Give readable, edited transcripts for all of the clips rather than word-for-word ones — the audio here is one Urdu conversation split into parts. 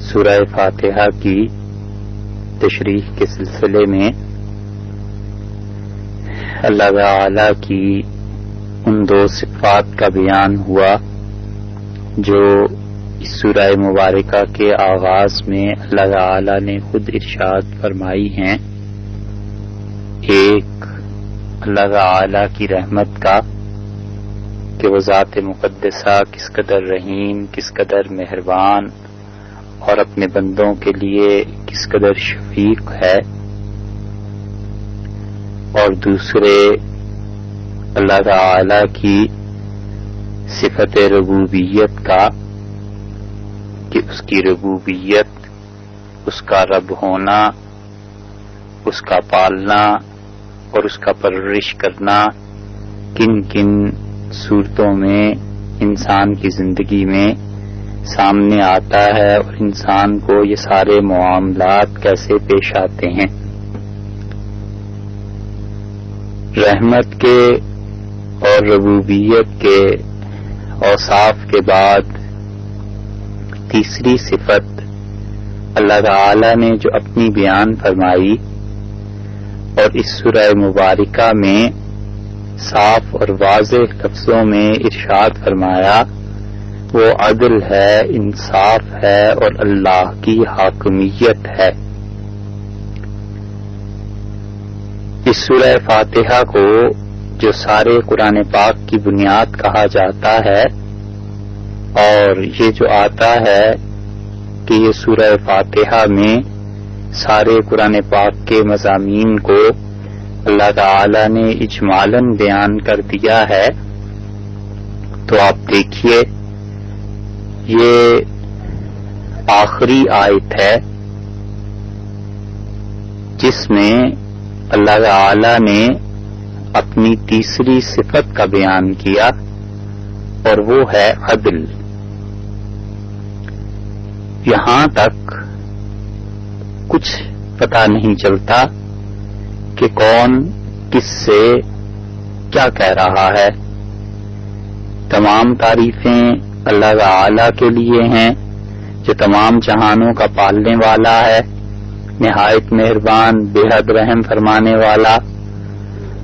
سورہ فاتحہ کی تشریح کے سلسلے میں اللہ تعالی کی ان دو صفات کا بیان ہوا جو اس سورہ مبارکہ کے آغاز میں اللہ تعالی نے خود ارشاد فرمائی ہیں. ایک اللہ تعالی کی رحمت کا کہ وہ ذات مقدسہ کس قدر رحیم، کس قدر مہربان اور اپنے بندوں کے لیے کس قدر شفیق ہے، اور دوسرے اللہ تعالی کی صفت ربوبیت کا کہ اس کی ربوبیت، اس کا رب ہونا، اس کا پالنا اور اس کا پرورش کرنا کن کن صورتوں میں انسان کی زندگی میں سامنے آتا ہے اور انسان کو یہ سارے معاملات کیسے پیش آتے ہیں. رحمت کے اور ربوبیت کے اوصاف کے بعد تیسری صفت اللہ تعالی نے جو اپنی بیان فرمائی اور اس سورہ مبارکہ میں صاف اور واضح لفظوں میں ارشاد فرمایا، وہ عدل ہے، انصاف ہے اور اللہ کی حاکمیت ہے. اس سورہ فاتحہ کو جو سارے قرآن پاک کی بنیاد کہا جاتا ہے، اور یہ جو آتا ہے کہ یہ سورہ فاتحہ میں سارے قرآن پاک کے مضامین کو اللہ تعالی نے اجمالاً بیان کر دیا ہے، تو آپ دیکھیے یہ آخری آیت ہے جس میں اللہ تعالی نے اپنی تیسری صفت کا بیان کیا اور وہ ہے عدل. یہاں تک کچھ پتہ نہیں چلتا کہ کون کس سے کیا کہہ رہا ہے. تمام تعریفیں اللہ تعالی کے لیے ہیں جو تمام جہانوں کا پالنے والا ہے، نہایت مہربان، بے حد رحم فرمانے والا.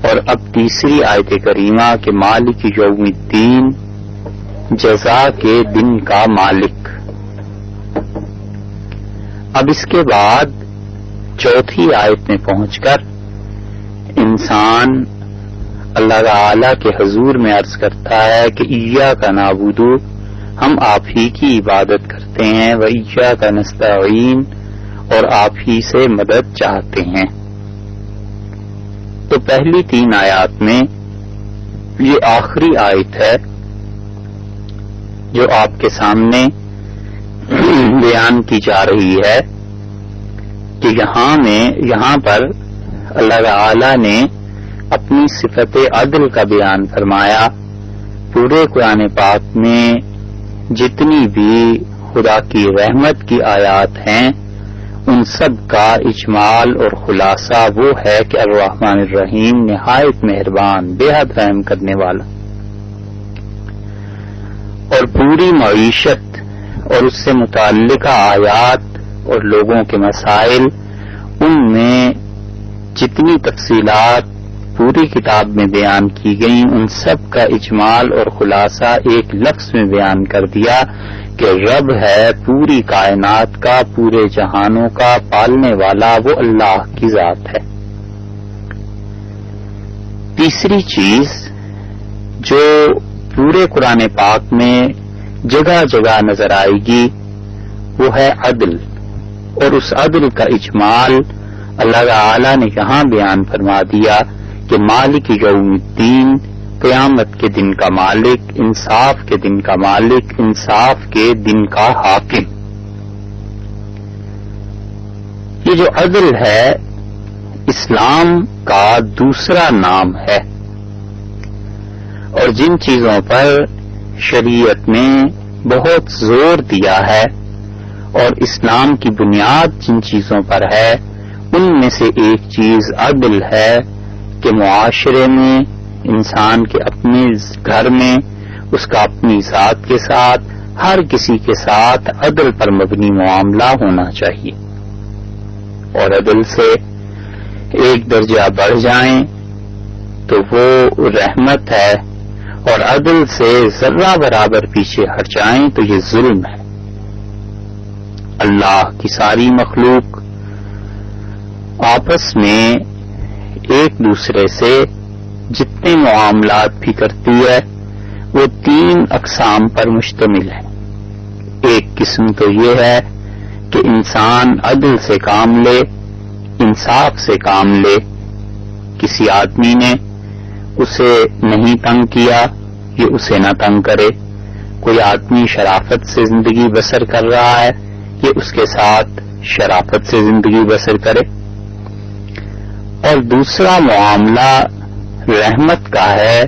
اور اب تیسری آیت کریمہ کہ مالک یوم الدین، جزا کے دن کا مالک. اب اس کے بعد چوتھی آیت میں پہنچ کر انسان اللہ تعالی کے حضور میں عرض کرتا ہے کہ ایاک نعبد، ہم آپ ہی کی عبادت کرتے ہیں، و ایاک نستعین، اور آپ ہی سے مدد چاہتے ہیں. تو پہلی تین آیات میں یہ آخری آیت ہے جو آپ کے سامنے بیان کی جا رہی ہے کہ یہاں پر اللہ تعالی نے اپنی صفت عدل کا بیان فرمایا. پورے قرآن پاک میں جتنی بھی خدا کی رحمت کی آیات ہیں ان سب کا اجمال اور خلاصہ وہ ہے کہ الرحمن الرحیم، نہایت مہربان، بے حد رحم کرنے والا. اور پوری معیشت اور اس سے متعلقہ آیات اور لوگوں کے مسائل، ان میں جتنی تفصیلات پوری کتاب میں بیان کی گئیں ان سب کا اجمال اور خلاصہ ایک لفظ میں بیان کر دیا کہ رب ہے پوری کائنات کا، پورے جہانوں کا پالنے والا، وہ اللہ کی ذات ہے. تیسری چیز جو پورے قرآن پاک میں جگہ جگہ نظر آئے گی وہ ہے عدل، اور اس عدل کا اجمال اللہ تعالی نے یہاں بیان فرما دیا کہ مالک یوم الدین، قیامت کے دن کا مالک، انصاف کے دن کا مالک، انصاف کے دن کا حاکم. یہ جو عدل ہے اسلام کا دوسرا نام ہے، اور جن چیزوں پر شریعت نے بہت زور دیا ہے اور اسلام کی بنیاد جن چیزوں پر ہے ان میں سے ایک چیز عدل ہے کہ معاشرے میں انسان کے اپنے گھر میں اس کا اپنی ذات کے ساتھ ہر کسی کے ساتھ عدل پر مبنی معاملہ ہونا چاہیے، اور عدل سے ایک درجہ بڑھ جائیں تو وہ رحمت ہے، اور عدل سے ذرہ برابر پیچھے ہٹ جائیں تو یہ ظلم ہے۔ اللہ کی ساری مخلوق آپس میں ایک دوسرے سے جتنے معاملات بھی کرتی ہے وہ 3 اقسام پر مشتمل ہے۔ ایک قسم تو یہ ہے کہ انسان عدل سے کام لے، انصاف سے کام لے، کسی آدمی نے اسے نہیں تنگ کیا یہ اسے نہ تنگ کرے، کوئی آدمی شرافت سے زندگی بسر کر رہا ہے یہ اس کے ساتھ شرافت سے زندگی بسر کرے۔ اور دوسرا معاملہ رحمت کا ہے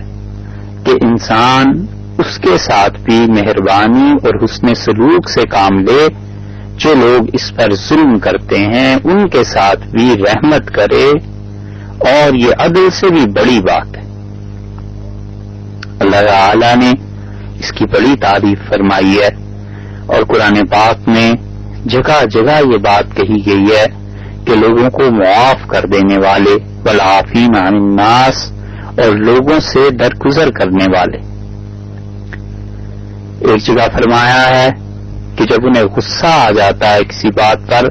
کہ انسان اس کے ساتھ بھی مہربانی اور حسن سلوک سے کام لے، جو لوگ اس پر ظلم کرتے ہیں ان کے ساتھ بھی رحمت کرے، اور یہ عدل سے بھی بڑی بات ہے۔ اللہ تعالی نے اس کی بڑی تعریف فرمائی ہے، اور قرآن پاک میں جگہ جگہ یہ بات کہی گئی ہے کہ لوگوں کو معاف کر دینے والے، والعافین عن الناس، اور لوگوں سے درگزر کرنے والے۔ ایک جگہ فرمایا ہے کہ جب انہیں غصہ آ جاتا ہے کسی بات پر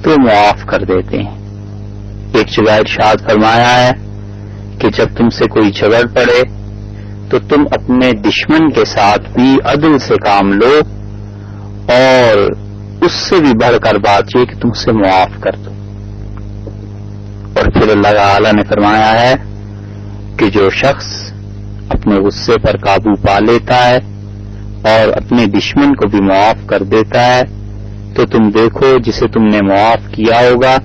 تو معاف کر دیتے ہیں۔ ایک جگہ ارشاد فرمایا ہے کہ جب تم سے کوئی جھگڑ پڑے تو تم اپنے دشمن کے ساتھ بھی عدل سے کام لو، اور اس سے بھی بڑھ کر بات یہ کہ تم سے معاف کر دو۔ اور پھر اللہ تعالی نے فرمایا ہے کہ جو شخص اپنے غصے پر قابو پا لیتا ہے اور اپنے دشمن کو بھی معاف کر دیتا ہے تو تم دیکھو جسے تم نے معاف کیا ہوگا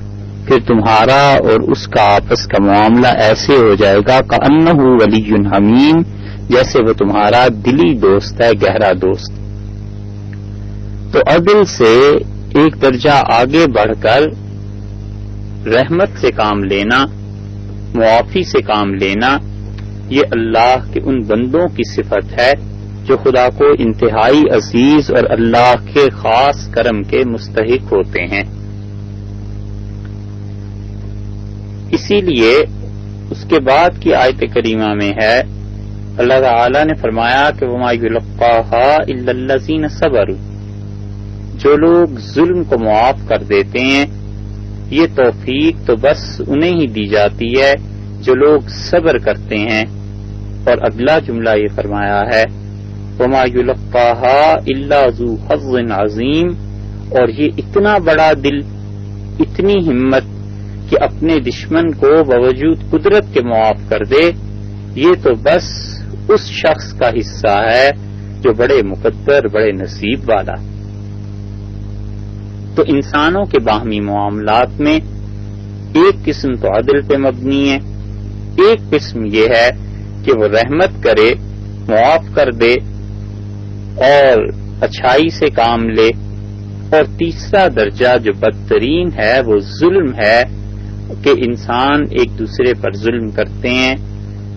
پھر تمہارا اور اس کا آپس کا معاملہ ایسے ہو جائے گا کأنہ ولی حمیم، جیسے وہ تمہارا دلی دوست ہے، گہرا دوست۔ تو عدل سے ایک درجہ آگے بڑھ کر رحمت سے کام لینا، معافی سے کام لینا، یہ اللہ کے ان بندوں کی صفت ہے جو خدا کو انتہائی عزیز اور اللہ کے خاص کرم کے مستحق ہوتے ہیں۔ اسی لیے اس کے بعد کی آیت کریمہ میں ہے اللہ تعالی نے فرمایا کہ وما یلقاها الا الذین صبروا، جو لوگ ظلم کو معاف کر دیتے ہیں یہ توفیق تو بس انہیں ہی دی جاتی ہے جو لوگ صبر کرتے ہیں۔ اور اگلا جملہ یہ فرمایا ہے وما یلقاها الا ذو حظ عظیم، اور یہ اتنا بڑا دل، اتنی ہمت کہ اپنے دشمن کو باوجود قدرت کے معاف کر دے، یہ تو بس اس شخص کا حصہ ہے جو بڑے مقدر، بڑے نصیب والا۔ تو انسانوں کے باہمی معاملات میں ایک قسم تو عدل پہ مبنی ہے، ایک قسم یہ ہے کہ وہ رحمت کرے، معاف کر دے اور اچھائی سے کام لے، اور تیسرا درجہ جو بدترین ہے وہ ظلم ہے کہ انسان ایک دوسرے پر ظلم کرتے ہیں۔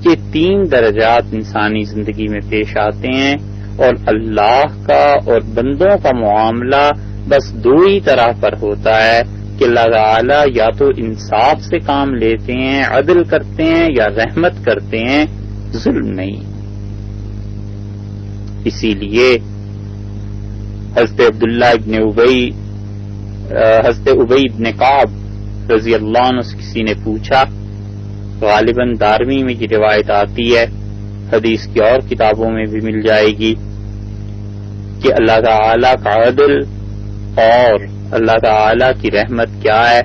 یہ 3 درجات انسانی زندگی میں پیش آتے ہیں، اور اللہ کا اور بندوں کا معاملہ بس 2 ہی طرح پر ہوتا ہے کہ اللہ تعالی یا تو انصاف سے کام لیتے ہیں، عدل کرتے ہیں، یا رحمت کرتے ہیں، ظلم نہیں۔ اسی لیے حضرت عبداللہ ابن ابی، حضرت ابی ابن کعب رضی اللہ عنہ سے کسی نے پوچھا، غالباً دارمی میں یہ روایت آتی ہے، حدیث کی اور کتابوں میں بھی مل جائے گی، کہ اللہ تعالی کا عدل اور اللہ تعالی کی رحمت کیا ہے؟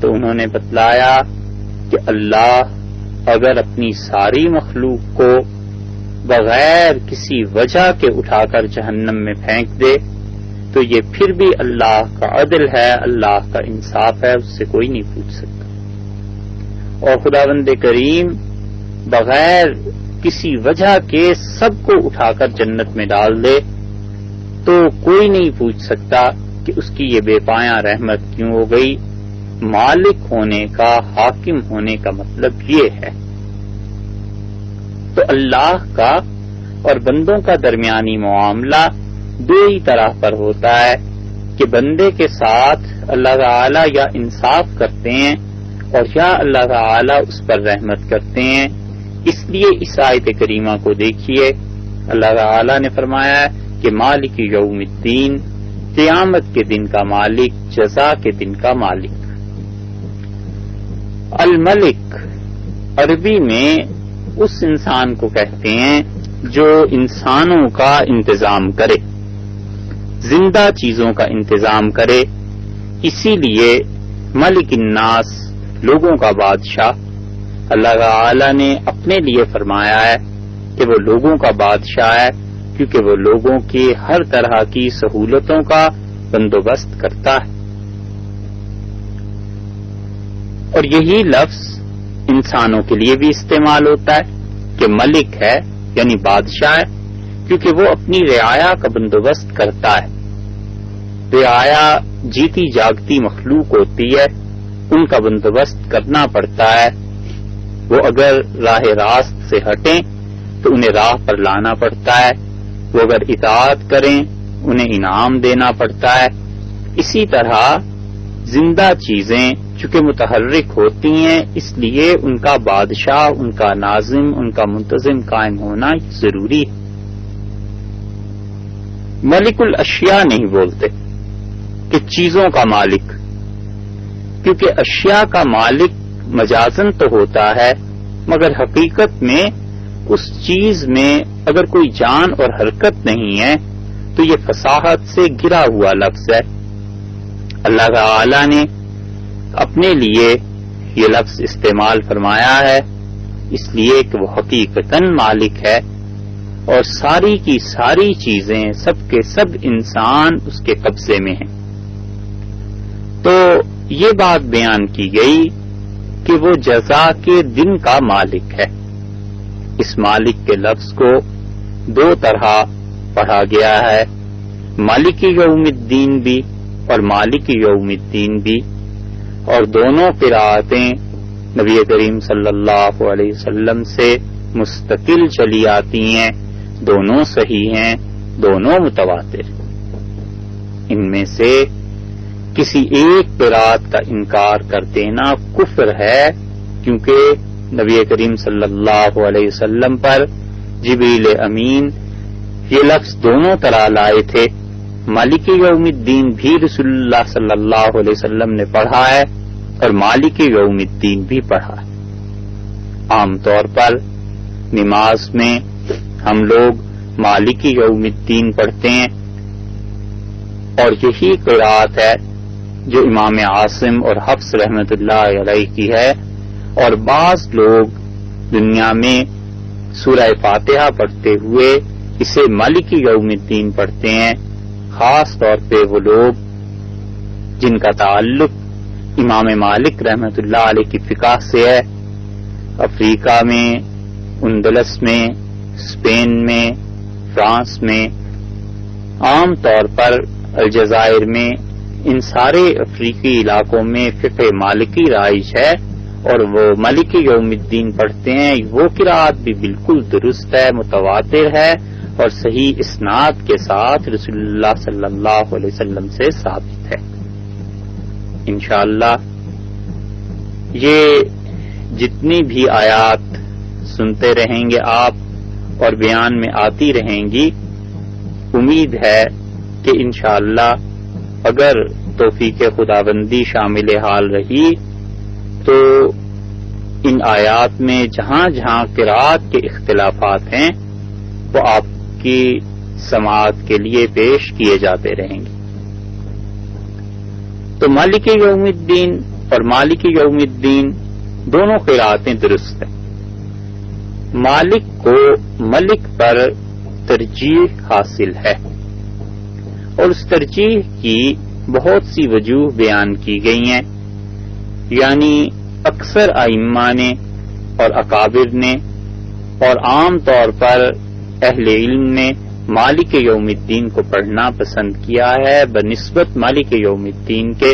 تو انہوں نے بتلایا کہ اللہ اگر اپنی ساری مخلوق کو بغیر کسی وجہ کے اٹھا کر جہنم میں پھینک دے تو یہ پھر بھی اللہ کا عدل ہے، اللہ کا انصاف ہے، اس سے کوئی نہیں پوچھ سکتا۔ اور خداوند کریم بغیر کسی وجہ کے سب کو اٹھا کر جنت میں ڈال دے تو کوئی نہیں پوچھ سکتا کہ اس کی یہ بے پایاں رحمت کیوں ہو گئی۔ مالک ہونے کا، حاکم ہونے کا مطلب یہ ہے۔ تو اللہ کا اور بندوں کا درمیانی معاملہ دو ہی طرح پر ہوتا ہے کہ بندے کے ساتھ اللہ تعالی یا انصاف کرتے ہیں اور یا اللہ تعالی اس پر رحمت کرتے ہیں. اس لیے اس آیت کریمہ کو دیکھیے، اللہ تعالی نے فرمایا ہے کہ مالک یوم الدین، قیامت کے دن کا مالک، جزا کے دن کا مالک. الملک عربی میں اس انسان کو کہتے ہیں جو انسانوں کا انتظام کرے، زندہ چیزوں کا انتظام کرے. اسی لیے ملک الناس، لوگوں کا بادشاہ، اللہ تعالی نے اپنے لیے فرمایا ہے کہ وہ لوگوں کا بادشاہ ہے، کیونکہ وہ لوگوں کی ہر طرح کی سہولتوں کا بندوبست کرتا ہے. اور یہی لفظ انسانوں کے لیے بھی استعمال ہوتا ہے کہ ملک ہے یعنی بادشاہ ہے، کیونکہ وہ اپنی رعایا کا بندوبست کرتا ہے. رعایا جیتی جاگتی مخلوق ہوتی ہے، ان کا بندوبست کرنا پڑتا ہے. وہ اگر راہ راست سے ہٹیں تو انہیں راہ پر لانا پڑتا ہے، وہ اگر اطاعت کریں انہیں انعام دینا پڑتا ہے. اسی طرح زندہ چیزیں چونکہ متحرک ہوتی ہیں، اس لیے ان کا بادشاہ، ان کا ناظم، ان کا منتظم قائم ہونا ضروری ہے. ملک الاشیاء نہیں بولتے کہ چیزوں کا مالک، کیونکہ اشیاء کا مالک مجازن تو ہوتا ہے، مگر حقیقت میں اس چیز میں اگر کوئی جان اور حرکت نہیں ہے تو یہ فصاحت سے گرا ہوا لفظ ہے. اللہ تعالی نے اپنے لیے یہ لفظ استعمال فرمایا ہے اس لیے کہ وہ حقیقتاً مالک ہے، اور ساری کی ساری چیزیں، سب کے سب انسان اس کے قبضے میں ہیں. تو یہ بات بیان کی گئی کہ وہ جزا کے دن کا مالک ہے. اس مالک کے لفظ کو دو طرح پڑھا گیا ہے، مالک یوم الدین بھی اور مالک یوم الدین بھی، اور دونوں قراءتیں نبی کریم صلی اللہ علیہ وسلم سے مستقل چلی آتی ہیں. دونوں صحیح ہیں، دونوں متواتر. ان میں سے کسی ایک قراءت کا انکار کر دینا کفر ہے، کیونکہ نبی کریم صلی اللہ علیہ وسلم پر جبریل امین یہ لفظ دونوں طرح لائے تھے. مالک یوم الدین بھی رسول اللہ صلی اللہ علیہ وسلم نے پڑھا ہے اور مالک یوم الدین بھی پڑھا ہے. عام طور پر نماز میں ہم لوگ مالک یوم الدین پڑھتے ہیں، اور یہی قرات ہے جو امام عاصم اور حفص رحمت اللہ علیہ کی ہے. اور بعض لوگ دنیا میں سورہ فاتحہ پڑھتے ہوئے اسے مالک یوم الدین پڑھتے ہیں، خاص طور پہ وہ لوگ جن کا تعلق امام مالک رحمت اللہ علیہ کی فقہ سے ہے. افریقہ میں، اندلس میں، اسپین میں، فرانس میں، عام طور پر الجزائر میں، ان سارے افریقی علاقوں میں فقہ مالکی رائج ہے اور وہ مالک یوم الدین پڑھتے ہیں. وہ قرات بھی بالکل درست ہے، متواتر ہے اور صحیح اسناد کے ساتھ رسول اللہ صلی اللہ علیہ وسلم سے ثابت ہے. انشاءاللہ یہ جتنی بھی آیات سنتے رہیں گے آپ اور بیان میں آتی رہیں گی، امید ہے کہ انشاءاللہ اگر توفیق خداوندی شامل حال رہی تو ان آیات میں جہاں جہاں قرات کے اختلافات ہیں وہ آپ کی سماعت کے لیے پیش کیے جاتے رہیں گے. تو مالک یوم الدین اور مالک یوم الدین دونوں قراتیں درست ہیں. مالک کو ملک پر ترجیح حاصل ہے اور اس ترجیح کی بہت سی وجوہ بیان کی گئی ہیں. یعنی اکثر ائمہ نے اور اکابر نے اور عام طور پر اہل علم نے مالک یوم الدین کو پڑھنا پسند کیا ہے بنسبت مالک یوم الدین کے.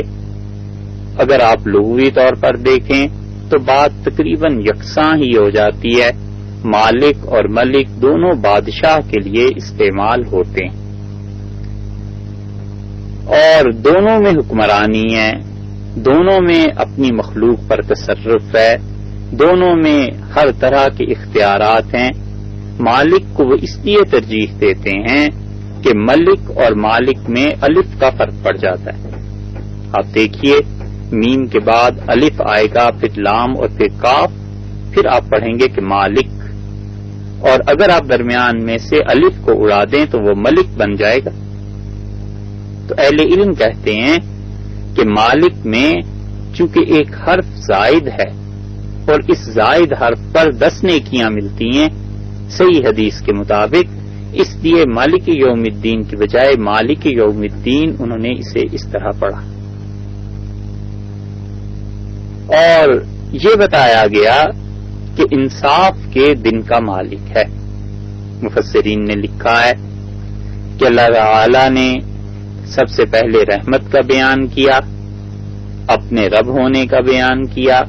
اگر آپ لغوی طور پر دیکھیں تو بات تقریباً یکساں ہی ہو جاتی ہے. مالک اور ملک دونوں بادشاہ کے لیے استعمال ہوتے ہیں. اور دونوں میں حکمرانی ہے، دونوں میں اپنی مخلوق پر تصرف ہے، دونوں میں ہر طرح کے اختیارات ہیں. مالک کو وہ اس لیے ترجیح دیتے ہیں کہ ملک اور مالک میں الف کا فرق پڑ جاتا ہے. آپ دیکھیے میم کے بعد الف آئے گا، پھر لام اور پھر کاف، پھر آپ پڑھیں گے کہ مالک، اور اگر آپ درمیان میں سے الف کو اڑا دیں تو وہ ملک بن جائے گا. تو اہل علم کہتے ہیں کہ مالک میں چونکہ ایک حرف زائد ہے اور اس زائد حرف پر 10 نیکیاں ملتی ہیں صحیح حدیث کے مطابق، اس لیے مالک یوم الدین کی بجائے مالک یوم الدین انہوں نے اسے اس طرح پڑھا. اور یہ بتایا گیا کہ انصاف کے دن کا مالک ہے. مفسرین نے لکھا ہے کہ اللہ تعالی نے سب سے پہلے رحمت کا بیان کیا، اپنے رب ہونے کا بیان کیا،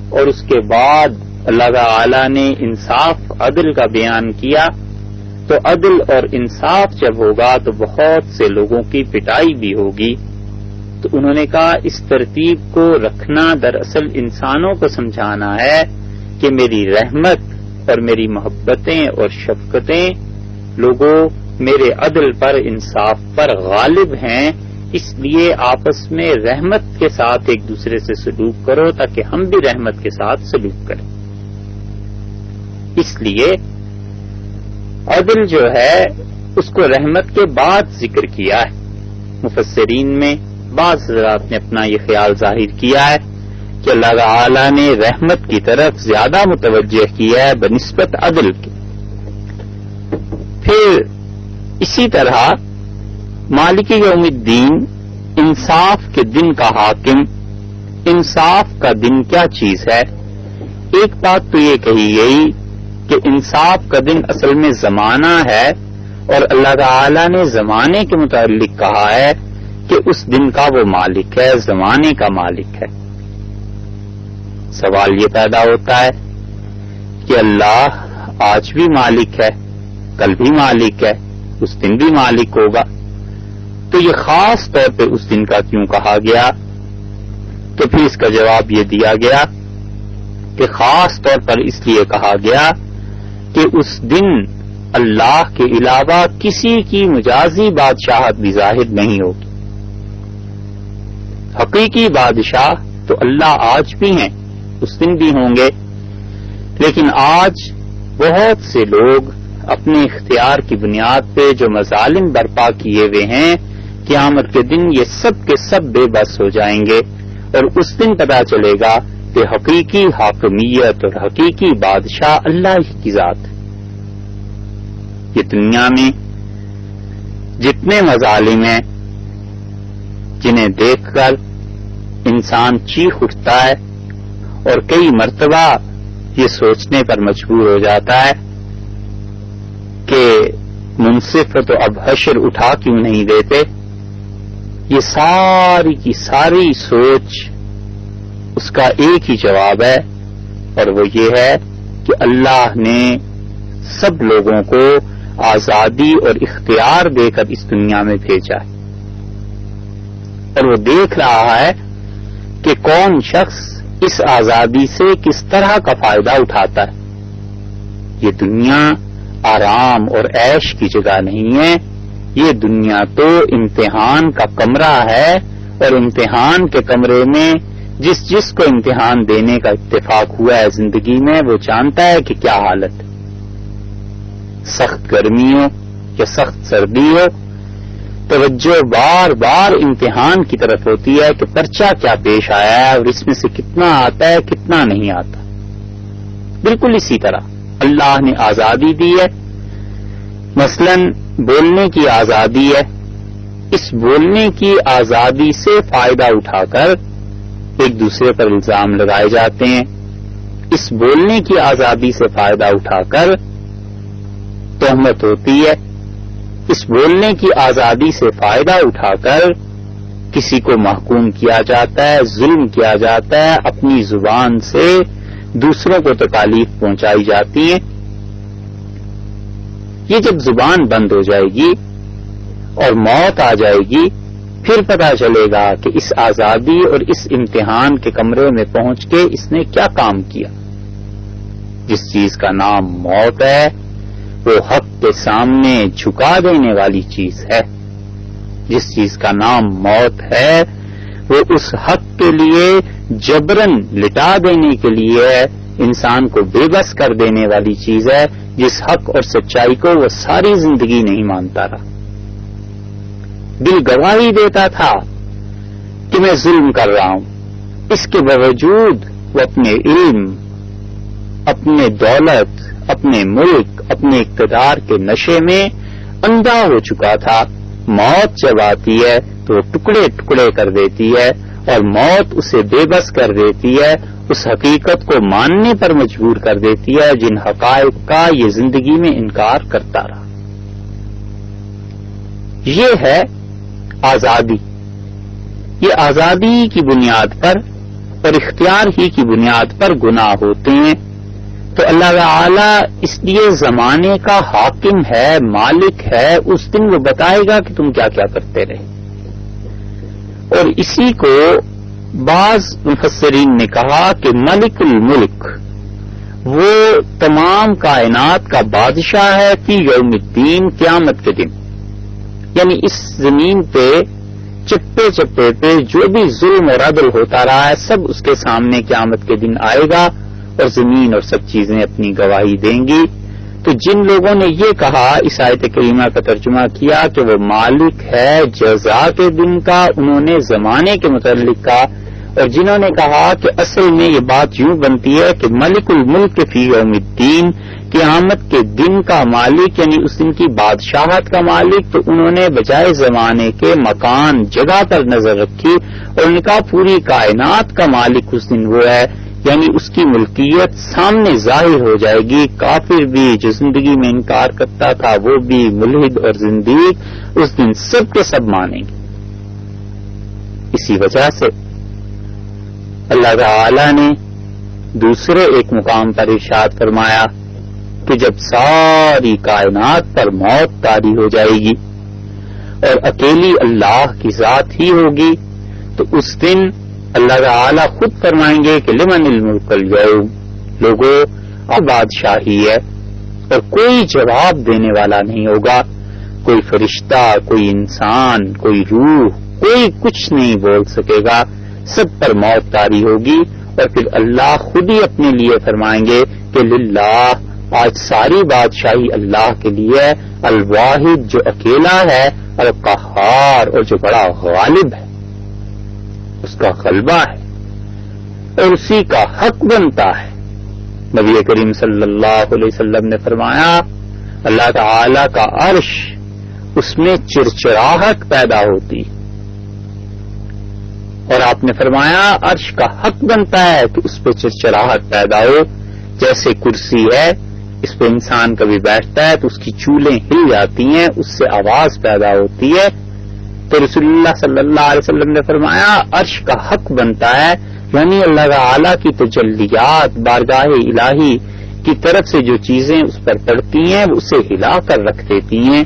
اور اس کے بعد اللہ تعالی نے انصاف عدل کا بیان کیا. تو عدل اور انصاف جب ہوگا تو بہت سے لوگوں کی پٹائی بھی ہوگی. تو انہوں نے کہا اس ترتیب کو رکھنا دراصل انسانوں کو سمجھانا ہے کہ میری رحمت اور میری محبتیں اور شفقتیں لوگوں میرے عدل پر انصاف پر غالب ہیں، اس لیے آپس میں رحمت کے ساتھ ایک دوسرے سے سلوک کرو تاکہ ہم بھی رحمت کے ساتھ سلوک کریں. اس لیے عدل جو ہے اس کو رحمت کے بعد ذکر کیا ہے. مفسرین میں بعض حضرات نے اپنا یہ خیال ظاہر کیا ہے کہ اللہ تعالی نے رحمت کی طرف زیادہ متوجہ کیا ہے بنسبت عدل کے. پھر اسی طرح مالک یوم الدین انصاف کے دن کا حاکم. انصاف کا دن کیا چیز ہے؟ ایک بات تو یہ کہی گئی کہ انصاف کا دن اصل میں زمانہ ہے، اور اللہ تعالی نے زمانے کے متعلق کہا ہے کہ اس دن کا وہ مالک ہے، زمانے کا مالک ہے. سوال یہ پیدا ہوتا ہے کہ اللہ آج بھی مالک ہے، کل بھی مالک ہے، اس دن بھی مالک ہوگا، تو یہ خاص طور پہ اس دن کا کیوں کہا گیا؟ تو پھر اس کا جواب یہ دیا گیا کہ خاص طور پر اس لیے کہا گیا کہ اس دن اللہ کے علاوہ کسی کی مجازی بادشاہت بھی ظاہر نہیں ہوگی. حقیقی بادشاہ تو اللہ آج بھی ہیں، اس دن بھی ہوں گے، لیکن آج بہت سے لوگ اپنے اختیار کی بنیاد پہ جو مظالم برپا کیے ہوئے ہیں، قیامت کے دن یہ سب کے سب بے بس ہو جائیں گے، اور اس دن پتہ چلے گا کہ حقیقی حاکمیت اور حقیقی بادشاہ اللہ ہی کی ذات ہے. یہ دنیا میں جتنے مظالم ہیں جنہیں دیکھ کر انسان چیخ اٹھتا ہے اور کئی مرتبہ یہ سوچنے پر مجبور ہو جاتا ہے کہ منصف تو اب حشر اٹھا کیوں نہیں دیتے، یہ ساری کی ساری سوچ اس کا ایک ہی جواب ہے، اور وہ یہ ہے کہ اللہ نے سب لوگوں کو آزادی اور اختیار دے کر اس دنیا میں بھیجا ہے، اور وہ دیکھ رہا ہے کہ کون شخص اس آزادی سے کس طرح کا فائدہ اٹھاتا ہے. یہ دنیا آرام اور عیش کی جگہ نہیں ہے، یہ دنیا تو امتحان کا کمرہ ہے، اور امتحان کے کمرے میں جس کو امتحان دینے کا اتفاق ہوا ہے زندگی میں وہ جانتا ہے کہ کیا حالت ہے. سخت گرمی ہو یا سخت سردی ہو، توجہ بار بار امتحان کی طرف ہوتی ہے کہ پرچہ کیا پیش آیا ہے اور اس میں سے کتنا آتا ہے کتنا نہیں آتا. بالکل اسی طرح اللہ نے آزادی دی ہے، مثلا بولنے کی آزادی ہے. اس بولنے کی آزادی سے فائدہ اٹھا کر ایک دوسرے پر الزام لگائے جاتے ہیں. اس بولنے کی آزادی سے فائدہ اٹھا کر تہمت ہوتی ہے. اس بولنے کی آزادی سے فائدہ اٹھا کر کسی کو محکوم کیا جاتا ہے، ظلم کیا جاتا ہے، اپنی زبان سے دوسروں کو تکالیف پہنچائی جاتی ہیں. یہ جب زبان بند ہو جائے گی اور موت آ جائے گی پھر پتا چلے گا کہ اس آزادی اور اس امتحان کے کمرے میں پہنچ کے اس نے کیا کام کیا. جس چیز کا نام موت ہے وہ حق کے سامنے جھکا دینے والی چیز ہے. جس چیز کا نام موت ہے وہ اس حق کے لیے جبرن لٹا دینے کے لیے انسان کو بے بس کر دینے والی چیز ہے. جس حق اور سچائی کو وہ ساری زندگی نہیں مانتا رہا. دل گواہی دیتا تھا کہ میں ظلم کر رہا ہوں، اس کے باوجود وہ اپنے علم، اپنے دولت، اپنے ملک، اپنے اقتدار کے نشے میں اندھا ہو چکا تھا. موت جب آتی ہے تو وہ ٹکڑے ٹکڑے کر دیتی ہے اور موت اسے بے بس کر دیتی ہے، اس حقیقت کو ماننے پر مجبور کر دیتی ہے جن حقائق کا یہ زندگی میں انکار کرتا رہا. یہ ہے آزادی. یہ آزادی کی بنیاد پر اور اختیار ہی کی بنیاد پر گناہ ہوتے ہیں تو اللہ تعالی اس لیے زمانے کا حاکم ہے، مالک ہے. اس دن وہ بتائے گا کہ تم کیا کیا کرتے رہے. اور اسی کو بعض مفسرین نے کہا کہ ملک الملک وہ تمام کائنات کا بادشاہ ہے فی یوم الدین، قیامت کے دن. یعنی اس زمین پہ چپے چپے پہ جو بھی ظلم اور عدل ہوتا رہا ہے سب اس کے سامنے قیامت کے دن آئے گا اور زمین اور سب چیزیں اپنی گواہی دیں گی. تو جن لوگوں نے یہ کہا، اس آیت کریمہ کا ترجمہ کیا کہ وہ مالک ہے جزا کے دن کا، انہوں نے زمانے کے متعلق کہا. اور جنہوں نے کہا کہ اصل میں یہ بات یوں بنتی ہے کہ ملک الملک فی یوم الدین، قیامت کے دن کا مالک یعنی اس دن کی بادشاہت کا مالک، تو انہوں نے بجائے زمانے کے مکان جگہ پر نظر رکھی اور ان کا پوری کائنات کا مالک اس دن وہ ہے. یعنی اس کی ملکیت سامنے ظاہر ہو جائے گی. کافر بھی جو زندگی میں انکار کرتا تھا وہ بھی، ملحد اور زندیق اس دن سب کے سب مانیں گے. اسی وجہ سے اللہ تعالی نے دوسرے ایک مقام پر ارشاد فرمایا کہ جب ساری کائنات پر موت طاری ہو جائے گی اور اکیلی اللہ کی ذات ہی ہوگی تو اس دن اللہ تعالی خود فرمائیں گے کہ لمن الملک اليوم، لوگوں اب بادشاہی ہے اور کوئی جواب دینے والا نہیں ہوگا. کوئی فرشتہ، کوئی انسان، کوئی روح، کوئی کچھ نہیں بول سکے گا. سب پر موت طاری ہوگی اور پھر اللہ خود ہی اپنے لیے فرمائیں گے کہ للہ، آج ساری بادشاہی اللہ کے لیے، الواحد جو اکیلا ہے، القہار اور جو بڑا غالب ہے، اس کا غلبہ ہے اور اسی کا حق بنتا ہے. نبی کریم صلی اللہ علیہ وسلم نے فرمایا اللہ تعالی کا عرش، اس میں چرچراہٹ پیدا ہوتی اور آپ نے فرمایا عرش کا حق بنتا ہے کہ اس پہ چرچراہٹ پیدا ہو. جیسے کرسی ہے، اس پہ انسان کبھی بیٹھتا ہے تو اس کی چولیں ہل جاتی ہیں، اس سے آواز پیدا ہوتی ہے. تو رسول اللہ صلی اللہ علیہ وسلم نے فرمایا عرش کا حق بنتا ہے، یعنی اللہ تعالی کی تجلیات بارگاہ الہی کی طرف سے جو چیزیں اس پر پڑتی ہیں وہ اسے ہلا کر رکھ دیتی ہیں.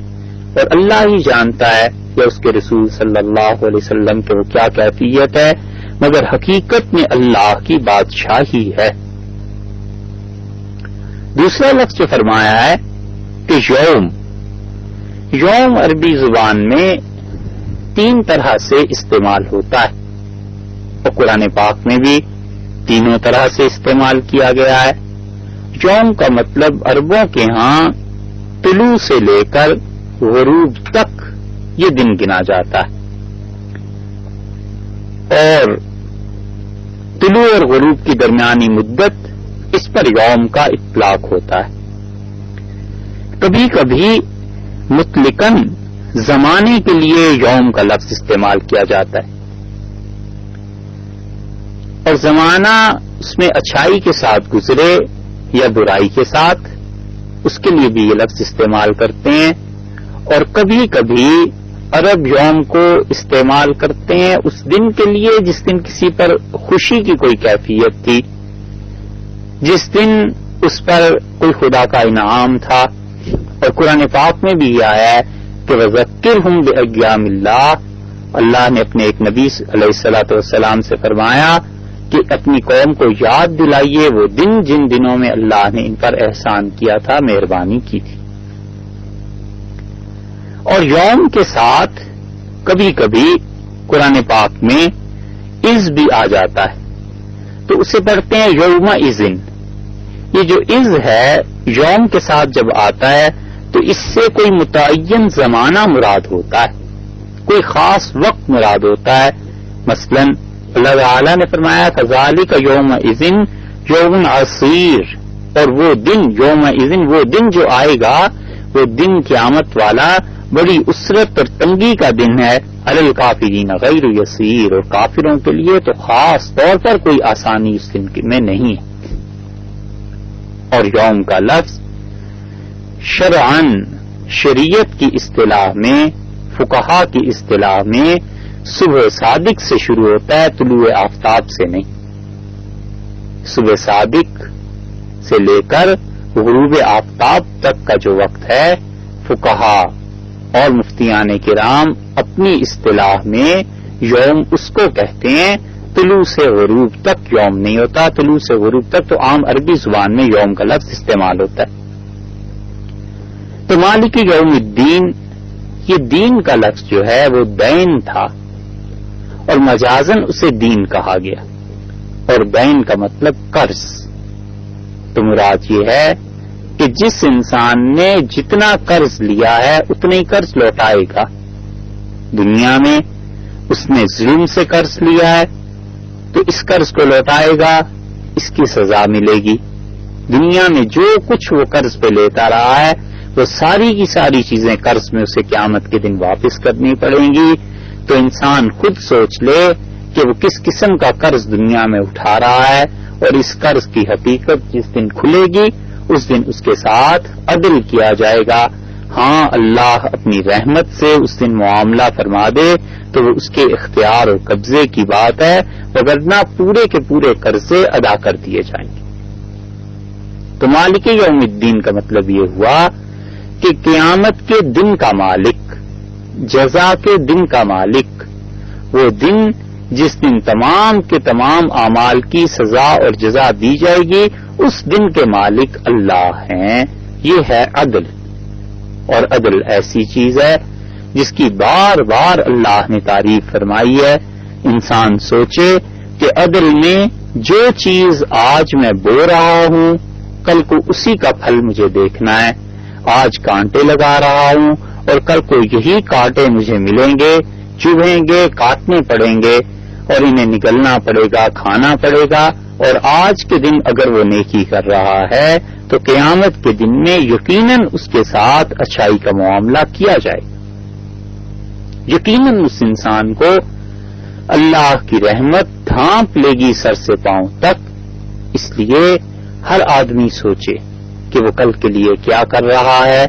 اور اللہ ہی جانتا ہے یا اس کے رسول صلی اللہ علیہ وسلم کے وہ کیا کیفیت ہے، مگر حقیقت میں اللہ کی بادشاہی ہے. دوسرا لفظ جو فرمایا ہے کہ یوم عربی زبان میں 3 طرح سے استعمال ہوتا ہے اور قرآن پاک میں بھی تینوں طرح سے استعمال کیا گیا ہے. یوم کا مطلب عربوں کے ہاں طلوع سے لے کر غروب تک یہ دن گنا جاتا ہے اور طلوع اور غروب کی درمیانی مدت اس پر یوم کا اطلاق ہوتا ہے. کبھی کبھی مطلقاً زمانے کے لیے یوم کا لفظ استعمال کیا جاتا ہے اور زمانہ اس میں اچھائی کے ساتھ گزرے یا برائی کے ساتھ، اس کے لیے بھی یہ لفظ استعمال کرتے ہیں. اور کبھی کبھی عرب یوم کو استعمال کرتے ہیں اس دن کے لیے جس دن کسی پر خوشی کی کوئی کیفیت تھی، جس دن اس پر کوئی خدا کا انعام تھا. اور قرآن پاک میں بھی یہ آیا ہے کہ وَذَكِّرْهُمْ بِأَيَّامِ اللَّهِ، اللہ نے اپنے ایک نبی علیہ الصلوۃ والسلام سے فرمایا کہ اپنی قوم کو یاد دلائیے وہ دن جن دنوں میں اللہ نے ان پر احسان کیا تھا، مہربانی کی تھی. اور یوم کے ساتھ کبھی کبھی قرآن پاک میں از بھی آ جاتا ہے، تو اسے پڑھتے ہیں یوم اذن. یہ جو از ہے یوم کے ساتھ جب آتا ہے تو اس سے کوئی متعین زمانہ مراد ہوتا ہے، کوئی خاص وقت مراد ہوتا ہے. مثلا اللہ تعالی نے فرمایا کذالک یوم اذن یوم عسیر، اور وہ دن یوم اذن وہ دن جو آئے گا وہ دن قیامت والا بڑی اسرت اور تنگی کا دن ہے. علی الکافرین غیر یسیر، اور کافروں کے لیے تو خاص طور پر کوئی آسانی اس دن میں نہیں ہے. اور یوم کا لفظ شرعاً شریعت کی اصطلاح میں، فقہا کی اصطلاح میں صبح صادق سے شروع ہوتا ہے، طلوع آفتاب سے نہیں. صبح صادق سے لے کر غروب آفتاب تک کا جو وقت ہے فقہا اور مفتیان کرام اپنی اصطلاح میں یوم اس کو کہتے ہیں. طلوع سے غروب تک یوم نہیں ہوتا، طلوع سے غروب تک تو عام عربی زبان میں یوم کا لفظ استعمال ہوتا ہے. تو مالک یوم الدین، یہ دین کا لفظ جو ہے وہ دین تھا اور مجازن اسے دین کہا گیا، اور دین کا مطلب قرض. تو مراد یہ ہے کہ جس انسان نے جتنا قرض لیا ہے اتنے ہی قرض لوٹائے گا. دنیا میں اس نے ظلم سے قرض لیا ہے تو اس قرض کو لوٹائے گا، اس کی سزا ملے گی. دنیا میں جو کچھ وہ قرض پہ لیتا رہا ہے وہ ساری کی ساری چیزیں قرض میں اسے قیامت کے دن واپس کرنی پڑیں گی. تو انسان خود سوچ لے کہ وہ کس قسم کا قرض دنیا میں اٹھا رہا ہے، اور اس قرض کی حقیقت جس دن کھلے گی اس دن اس کے ساتھ عدل کیا جائے گا. ہاں اللہ اپنی رحمت سے اس دن معاملہ فرما دے تو وہ اس کے اختیار اور قبضے کی بات ہے، وگرنہ پورے کے پورے قرضے ادا کر دیے جائیں گے. تو مالک یوم الدین کا مطلب یہ ہوا کہ قیامت کے دن کا مالک، جزا کے دن کا مالک، وہ دن جس دن تمام کے تمام اعمال کی سزا اور جزا دی جائے گی، اس دن کے مالک اللہ ہیں. یہ ہے عدل، اور عدل ایسی چیز ہے جس کی بار بار اللہ نے تعریف فرمائی ہے. انسان سوچے کہ عدل میں جو چیز آج میں بو رہا ہوں کل کو اسی کا پھل مجھے دیکھنا ہے. آج کانٹے لگا رہا ہوں اور کل کو یہی کانٹے مجھے ملیں گے، چبھیں گے، کاٹنے پڑیں گے اور انہیں نگلنا پڑے گا، کھانا پڑے گا. اور آج کے دن اگر وہ نیکی کر رہا ہے تو قیامت کے دن میں یقیناً اس کے ساتھ اچھائی کا معاملہ کیا جائے. یقیناً اس انسان کو اللہ کی رحمت ڈھانپ لے گی سر سے پاؤں تک. اس لیے ہر آدمی سوچے کہ وہ کل کے لیے کیا کر رہا ہے.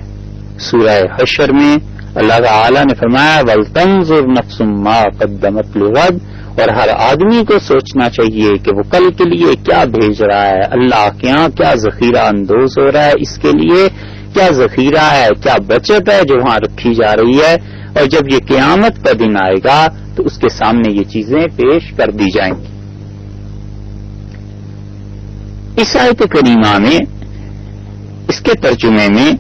سورہ حشر میں اللہ تعالی نے فرمایا وَلْتَنظُرْ نَفْسٌ مَّا قَدَّمَتْ لِغَدٍ، اور ہر آدمی کو سوچنا چاہیے کہ وہ کل کے لیے کیا بھیج رہا ہے، اللہ کے یہاں کیا ذخیرہ اندوز ہو رہا ہے، اس کے لیے کیا ذخیرہ ہے، کیا بچت ہے جو وہاں رکھی جا رہی ہے. اور جب یہ قیامت کا دن آئے گا تو اس کے سامنے یہ چیزیں پیش کر دی جائیں گی. اس آیت کریمہ میں، اس کے ترجمے میں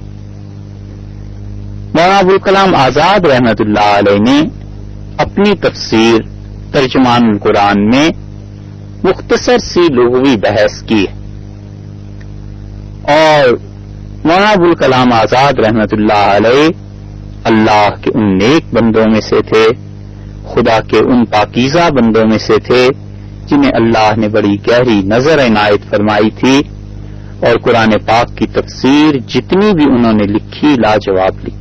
مولانا ابوالکلام آزاد رحمت اللہ علیہ نے اپنی تفسیر ترجمان القرآن میں مختصر سی لغوی بحث کی ہے. اور مولانا ابوالکلام آزاد رحمت اللہ علیہ اللہ کے ان نیک بندوں میں سے تھے، خدا کے ان پاکیزہ بندوں میں سے تھے جنہیں اللہ نے بڑی گہری نظر عنایت فرمائی تھی. اور قرآن پاک کی تفسیر جتنی بھی انہوں نے لکھی لاجواب لکھی.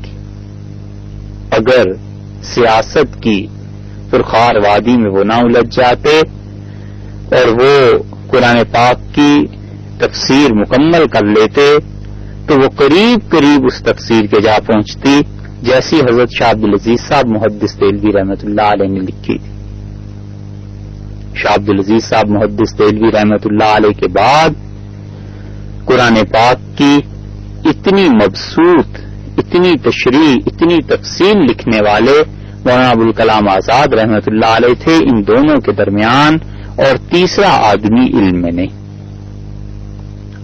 اگر سیاست کی پرخار وادی میں وہ نہ الجھ جاتے اور وہ قرآن پاک کی تفسیر مکمل کر لیتے تو وہ قریب قریب اس تفسیر کے جا پہنچتی جیسی حضرت شاہ عبدالعزیز صاحب محدث دہلوی رحمت اللہ علیہ نے لکھی تھی. شاہ عبدالعزیز صاحب محدث دہلوی رحمت اللہ علیہ کے بعد قرآن پاک کی اتنی مبسوط، اتنی تشریح، اتنی تفصیل لکھنے والے مولانا ابوالکلام آزاد رحمۃ اللہ علیہ تھے ان دونوں کے درمیان، اور تیسرا آدمی علم میں نہیں۔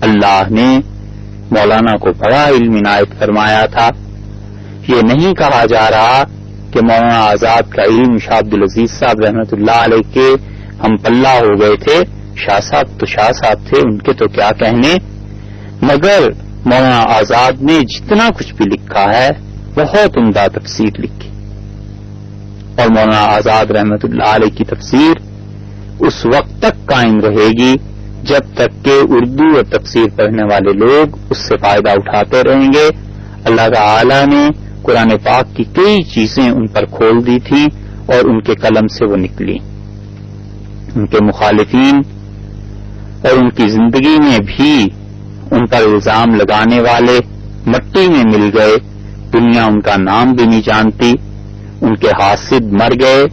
اللہ نے مولانا کو بڑا علم عنایت فرمایا تھا۔ یہ نہیں کہا جا رہا کہ مولانا آزاد کا علم شاہ عبدالعزیز صاحب رحمۃ اللہ علیہ کے ہم پلہ ہو گئے تھے، شاہ صاحب تو شاہ صاحب تھے، ان کے تو کیا کہنے، مگر مولانا آزاد نے جتنا کچھ بھی لکھا ہے بہت عمدہ تفسیر لکھی، اور مولانا آزاد رحمۃ اللہ علیہ کی تفسیر اس وقت تک قائم رہے گی جب تک کہ اردو اور تفسیر پڑھنے والے لوگ اس سے فائدہ اٹھاتے رہیں گے۔ اللہ تعالی نے قرآن پاک کی کئی چیزیں ان پر کھول دی تھی اور ان کے قلم سے وہ نکلی۔ ان کے مخالفین اور ان کی زندگی میں بھی ان پر الزام لگانے والے مٹی میں مل گئے، دنیا ان کا نام بھی نہیں جانتی، ان کے حاسد مر گئے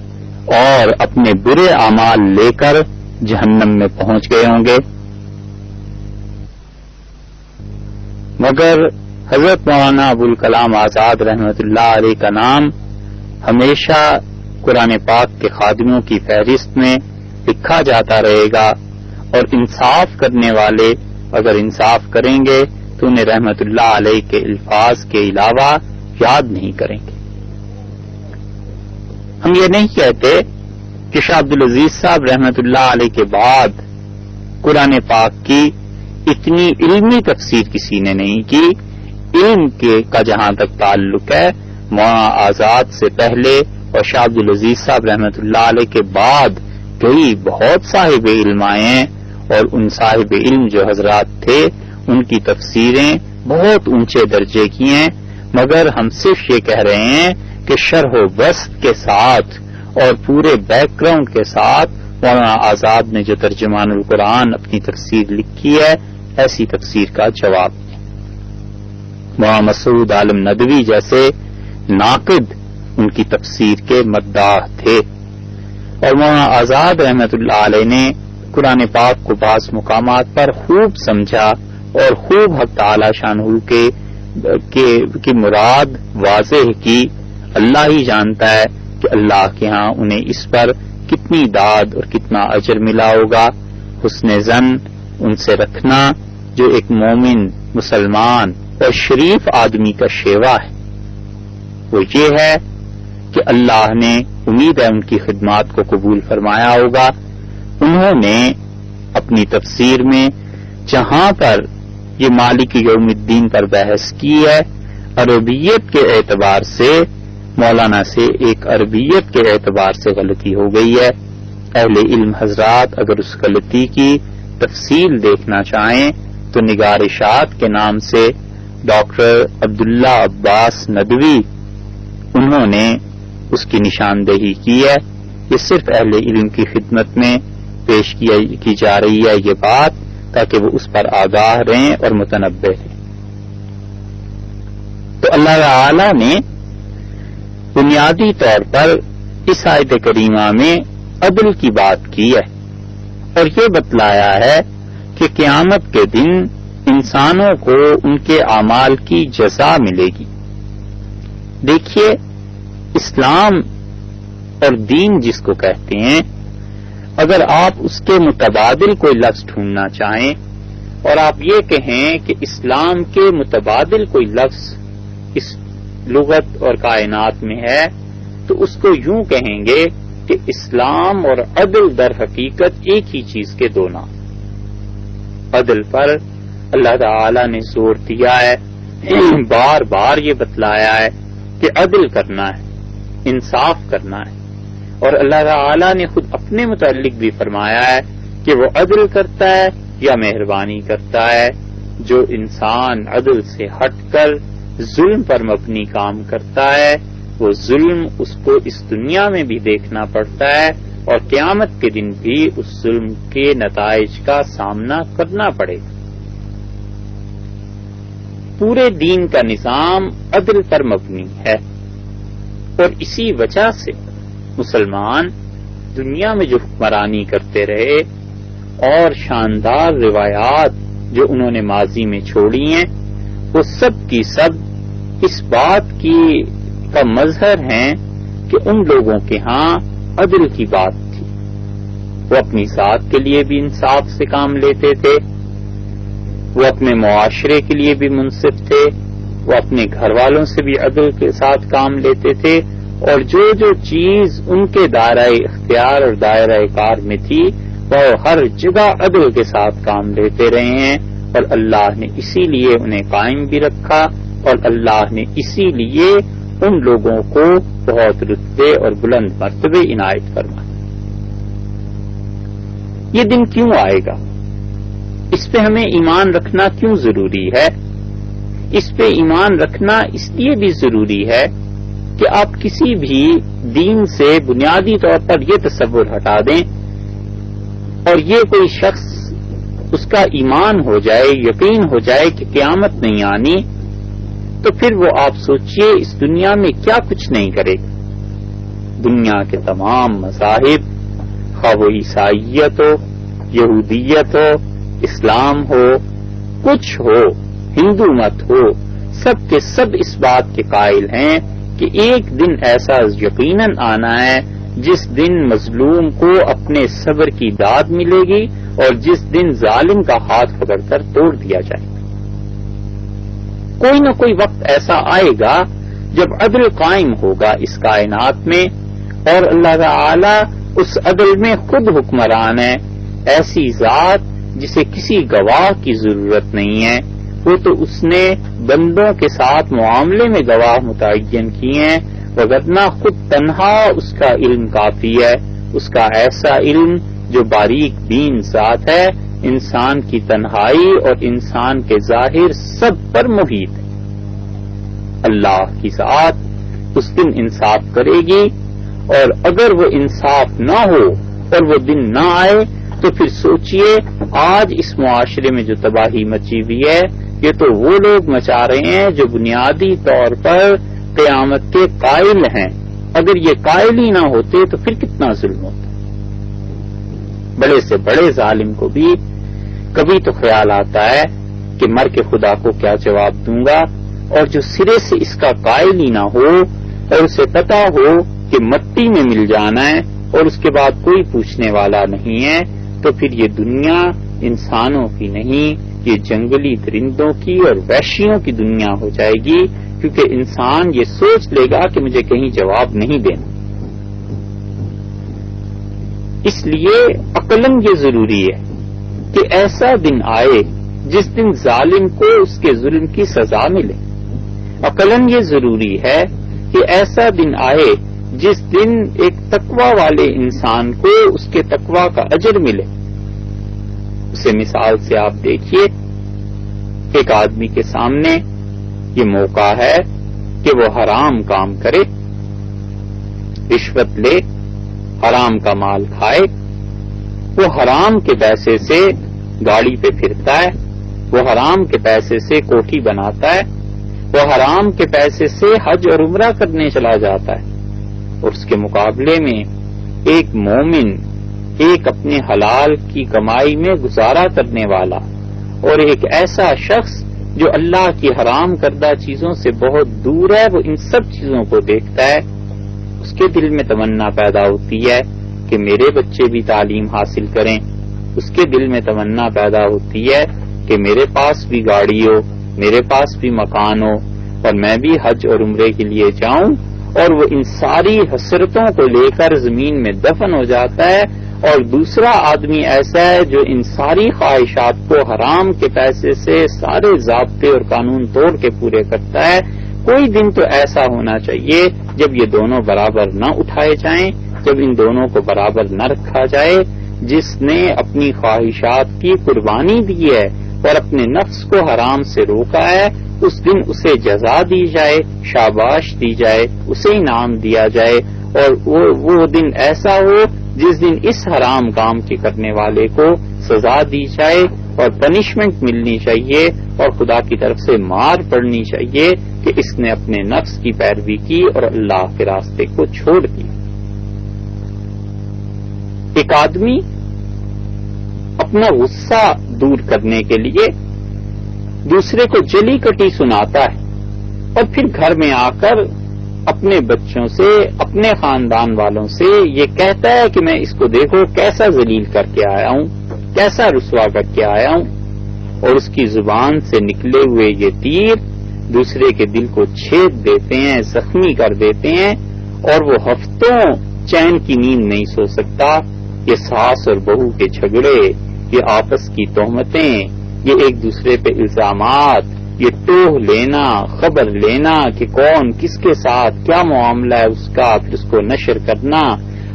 اور اپنے برے اعمال لے کر جہنم میں پہنچ گئے ہوں گے۔ مگر حضرت مولانا ابوالکلام آزاد رحمۃ اللہ علیہ کا نام ہمیشہ قرآن پاک کے خادموں کی فہرست میں لکھا جاتا رہے گا، اور انصاف کرنے والے اگر انصاف کریں گے تو انہیں رحمت اللہ علیہ کے الفاظ کے علاوہ یاد نہیں کریں گے۔ ہم یہ نہیں کہتے کہ شاہ عبدالعزیز صاحب رحمت اللہ علیہ کے بعد قرآن پاک کی اتنی علمی تفسیر کسی نے نہیں کی۔ علم کا جہاں تک تعلق ہے، مولانا آزاد سے پہلے اور شاہ عبدالعزیز صاحب رحمت اللہ علیہ کے بعد کئی بہت صاحب علم آئے ہیں، اور ان صاحب علم جو حضرات تھے ان کی تفسیریں بہت اونچے درجے کی ہیں، مگر ہم صرف یہ کہہ رہے ہیں کہ شرح و بسط کے ساتھ اور پورے بیک گراؤنڈ کے ساتھ مولانا آزاد نے جو ترجمان القرآن اپنی تفسیر لکھی ہے، ایسی تفسیر کا جواب دیں۔ مولانا مسعود عالم ندوی جیسے ناقد ان کی تفسیر کے مداح تھے، اور مولانا آزاد رحمت اللہ علیہ نے قرآن پاک کو بعض مقامات پر خوب سمجھا اور خوب حق تعالی شانہ کی مراد واضح کی۔ اللہ ہی جانتا ہے کہ اللہ کے ہاں انہیں اس پر کتنی داد اور کتنا اجر ملا ہوگا۔ حسن ظن ان سے رکھنا جو ایک مومن، مسلمان اور شریف آدمی کا شیوا ہے، وہ یہ ہے کہ اللہ نے امید ہے ان کی خدمات کو قبول فرمایا ہوگا۔ انہوں نے اپنی تفسیر میں جہاں پر یہ مالک یوم الدین پر بحث کی ہے، عربیت کے اعتبار سے مولانا سے ایک عربیت کے اعتبار سے غلطی ہو گئی ہے۔ اہل علم حضرات اگر اس غلطی کی تفصیل دیکھنا چاہیں تو نگارشات کے نام سے ڈاکٹر عبداللہ عباس ندوی انہوں نے اس کی نشاندہی کی ہے۔ یہ صرف اہل علم کی خدمت میں پیش کی جا رہی ہے یہ بات، تاکہ وہ اس پر آگاہ رہیں اور متنبہ رہیں۔ تو اللہ تعالی نے بنیادی طور پر اس آیت کریمہ میں عدل کی بات کی ہے، اور یہ بتلایا ہے کہ قیامت کے دن انسانوں کو ان کے اعمال کی جزا ملے گی۔ دیکھیے، اسلام اور دین جس کو کہتے ہیں، اگر آپ اس کے متبادل کوئی لفظ ڈھونڈنا چاہیں اور آپ یہ کہیں کہ اسلام کے متبادل کوئی لفظ اس لغت اور کائنات میں ہے، تو اس کو یوں کہیں گے کہ اسلام اور عدل در حقیقت ایک ہی چیز کے دو نام۔ عدل پر اللہ تعالی نے زور دیا ہے، بار بار یہ بتلایا ہے کہ عدل کرنا ہے، انصاف کرنا ہے، اور اللہ تعالی نے خود اپنے متعلق بھی فرمایا ہے کہ وہ عدل کرتا ہے یا مہربانی کرتا ہے۔ جو انسان عدل سے ہٹ کر ظلم پر مبنی کام کرتا ہے، وہ ظلم اس کو اس دنیا میں بھی دیکھنا پڑتا ہے، اور قیامت کے دن بھی اس ظلم کے نتائج کا سامنا کرنا پڑے گا۔ پورے دین کا نظام عدل پر مبنی ہے، اور اسی وجہ سے مسلمان دنیا میں جو حکمرانی کرتے رہے اور شاندار روایات جو انہوں نے ماضی میں چھوڑی ہیں، وہ سب کی سب اس بات کا مظہر ہیں کہ کہ ان لوگوں کے ہاں عدل کی بات تھی. وہ اپنی ذات کے لیے بھی انصاف سے کام لیتے تھے، وہ اپنے معاشرے کے لیے بھی منصف تھے، وہ اپنے گھر والوں سے بھی عدل کے ساتھ کام لیتے تھے، اور جو جو چیز ان کے دائرہ اختیار اور دائرہ کار میں تھی وہ ہر جگہ عدل کے ساتھ کام لیتے رہے ہیں. اور اللہ نے اسی لیے انہیں قائم بھی رکھا، اور اللہ نے اسی لیے ان لوگوں کو بہت رتبے اور بلند مرتبے عنایت فرمائے. یہ دن کیوں آئے گا؟ اس پہ ہمیں ایمان رکھنا کیوں ضروری ہے؟ اس پہ ایمان رکھنا اس لیے بھی ضروری ہے کہ آپ کسی بھی دین سے بنیادی طور پر یہ تصور ہٹا دیں اور یہ کوئی شخص اس کا ایمان ہو جائے، یقین ہو جائے کہ قیامت نہیں آنی، تو پھر وہ آپ سوچئے اس دنیا میں کیا کچھ نہیں کرے گا. دنیا کے تمام مذاہب، خواہ وہ عیسائیت ہو، یہودیت ہو، اسلام ہو، کچھ ہو، ہندو مت ہو، سب کے سب اس بات کے قائل ہیں کہ ایک دن ایسا یقیناً آنا ہے جس دن مظلوم کو اپنے صبر کی داد ملے گی اور جس دن ظالم کا ہاتھ پکڑ کر توڑ دیا جائے گا. کوئی نہ کوئی وقت ایسا آئے گا جب عدل قائم ہوگا اس کائنات میں، اور اللہ تعالی اس عدل میں خود حکمران ہے. ایسی ذات جسے کسی گواہ کی ضرورت نہیں ہے، وہ تو اس نے بندوں کے ساتھ معاملے میں گواہ متعین کیے ہیں، وگرنہ خود تنہا اس کا علم کافی ہے. اس کا ایسا علم جو باریک بین ذات ہے، انسان کی تنہائی اور انسان کے ظاہر سب پر محیط ہے. اللہ کی ذات اس دن انصاف کرے گی، اور اگر وہ انصاف نہ ہو اور وہ دن نہ آئے تو پھر سوچئے آج اس معاشرے میں جو تباہی مچی ہوئی ہے یہ تو وہ لوگ مچا رہے ہیں جو بنیادی طور پر قیامت کے قائل ہیں. اگر یہ قائل ہی نہ ہوتے تو پھر کتنا ظلم ہوتا. بڑے سے بڑے ظالم کو بھی کبھی تو خیال آتا ہے کہ مر کے خدا کو کیا جواب دوں گا، اور جو سرے سے اس کا قائل ہی نہ ہو اور اسے پتا ہو کہ مٹی میں مل جانا ہے اور اس کے بعد کوئی پوچھنے والا نہیں ہے، تو پھر یہ دنیا انسانوں کی نہیں، یہ جنگلی درندوں کی اور وحشیوں کی دنیا ہو جائے گی، کیونکہ انسان یہ سوچ لے گا کہ مجھے کہیں جواب نہیں دینا. اس لیے عقلاً یہ ضروری ہے کہ ایسا دن آئے جس دن ظالم کو اس کے ظلم کی سزا ملے. عقلاً یہ ضروری ہے کہ ایسا دن آئے جس دن ایک تقوی والے انسان کو اس کے تقوی کا اجر ملے. اسے مثال سے آپ دیکھیے، ایک آدمی کے سامنے یہ موقع ہے کہ وہ حرام کام کرے، رشوت لے، حرام کا مال کھائے، وہ حرام کے پیسے سے گاڑی پہ پھرتا ہے، وہ حرام کے پیسے سے کوٹھی بناتا ہے، وہ حرام کے پیسے سے حج اور عمرہ کرنے چلا جاتا ہے، اور اس کے مقابلے میں ایک مومن، ایک اپنے حلال کی کمائی میں گزارا کرنے والا اور ایک ایسا شخص جو اللہ کی حرام کردہ چیزوں سے بہت دور ہے، وہ ان سب چیزوں کو دیکھتا ہے. اس کے دل میں تمنا پیدا ہوتی ہے کہ میرے بچے بھی تعلیم حاصل کریں. اس کے دل میں تمنا پیدا ہوتی ہے کہ میرے پاس بھی گاڑی ہو، میرے پاس بھی مکان ہو، اور میں بھی حج اور عمرے کے لیے جاؤں. اور وہ ان ساری حسرتوں کو لے کر زمین میں دفن ہو جاتا ہے. اور دوسرا آدمی ایسا ہے جو ان ساری خواہشات کو حرام کے پیسے سے سارے ضابطے اور قانون توڑ کے پورے کرتا ہے. کوئی دن تو ایسا ہونا چاہیے جب یہ دونوں برابر نہ اٹھائے جائیں، جب ان دونوں کو برابر نہ رکھا جائے. جس نے اپنی خواہشات کی قربانی دی ہے اور اپنے نفس کو حرام سے روکا ہے، اس دن اسے جزا دی جائے، شاباش دی جائے، اسے انعام دیا جائے. اور وہ دن ایسا ہو جس دن اس حرام کام کے کرنے والے کو سزا دی جائے اور پنشمنٹ ملنی چاہیے اور خدا کی طرف سے مار پڑنی چاہیے کہ اس نے اپنے نفس کی پیروی کی اور اللہ کے راستے کو چھوڑ دیا. ایک آدمی اپنا غصہ دور کرنے کے لیے دوسرے کو جلی کٹی سناتا ہے اور پھر گھر میں آ کر اپنے بچوں سے، اپنے خاندان والوں سے یہ کہتا ہے کہ میں اس کو دیکھو کیسا ذلیل کر کے آیا ہوں، کیسا رسوا کر کے آیا ہوں، اور اس کی زبان سے نکلے ہوئے یہ تیر دوسرے کے دل کو چھید دیتے ہیں، زخمی کر دیتے ہیں، اور وہ ہفتوں چین کی نیند نہیں سو سکتا۔ یہ ساس اور بہو کے جھگڑے، یہ آپس کی تہمتیں، یہ ایک دوسرے پہ الزامات، یہ ٹوہ لینا، خبر لینا کہ کون کس کے ساتھ کیا معاملہ ہے اس کا، پھر اس کو نشر کرنا،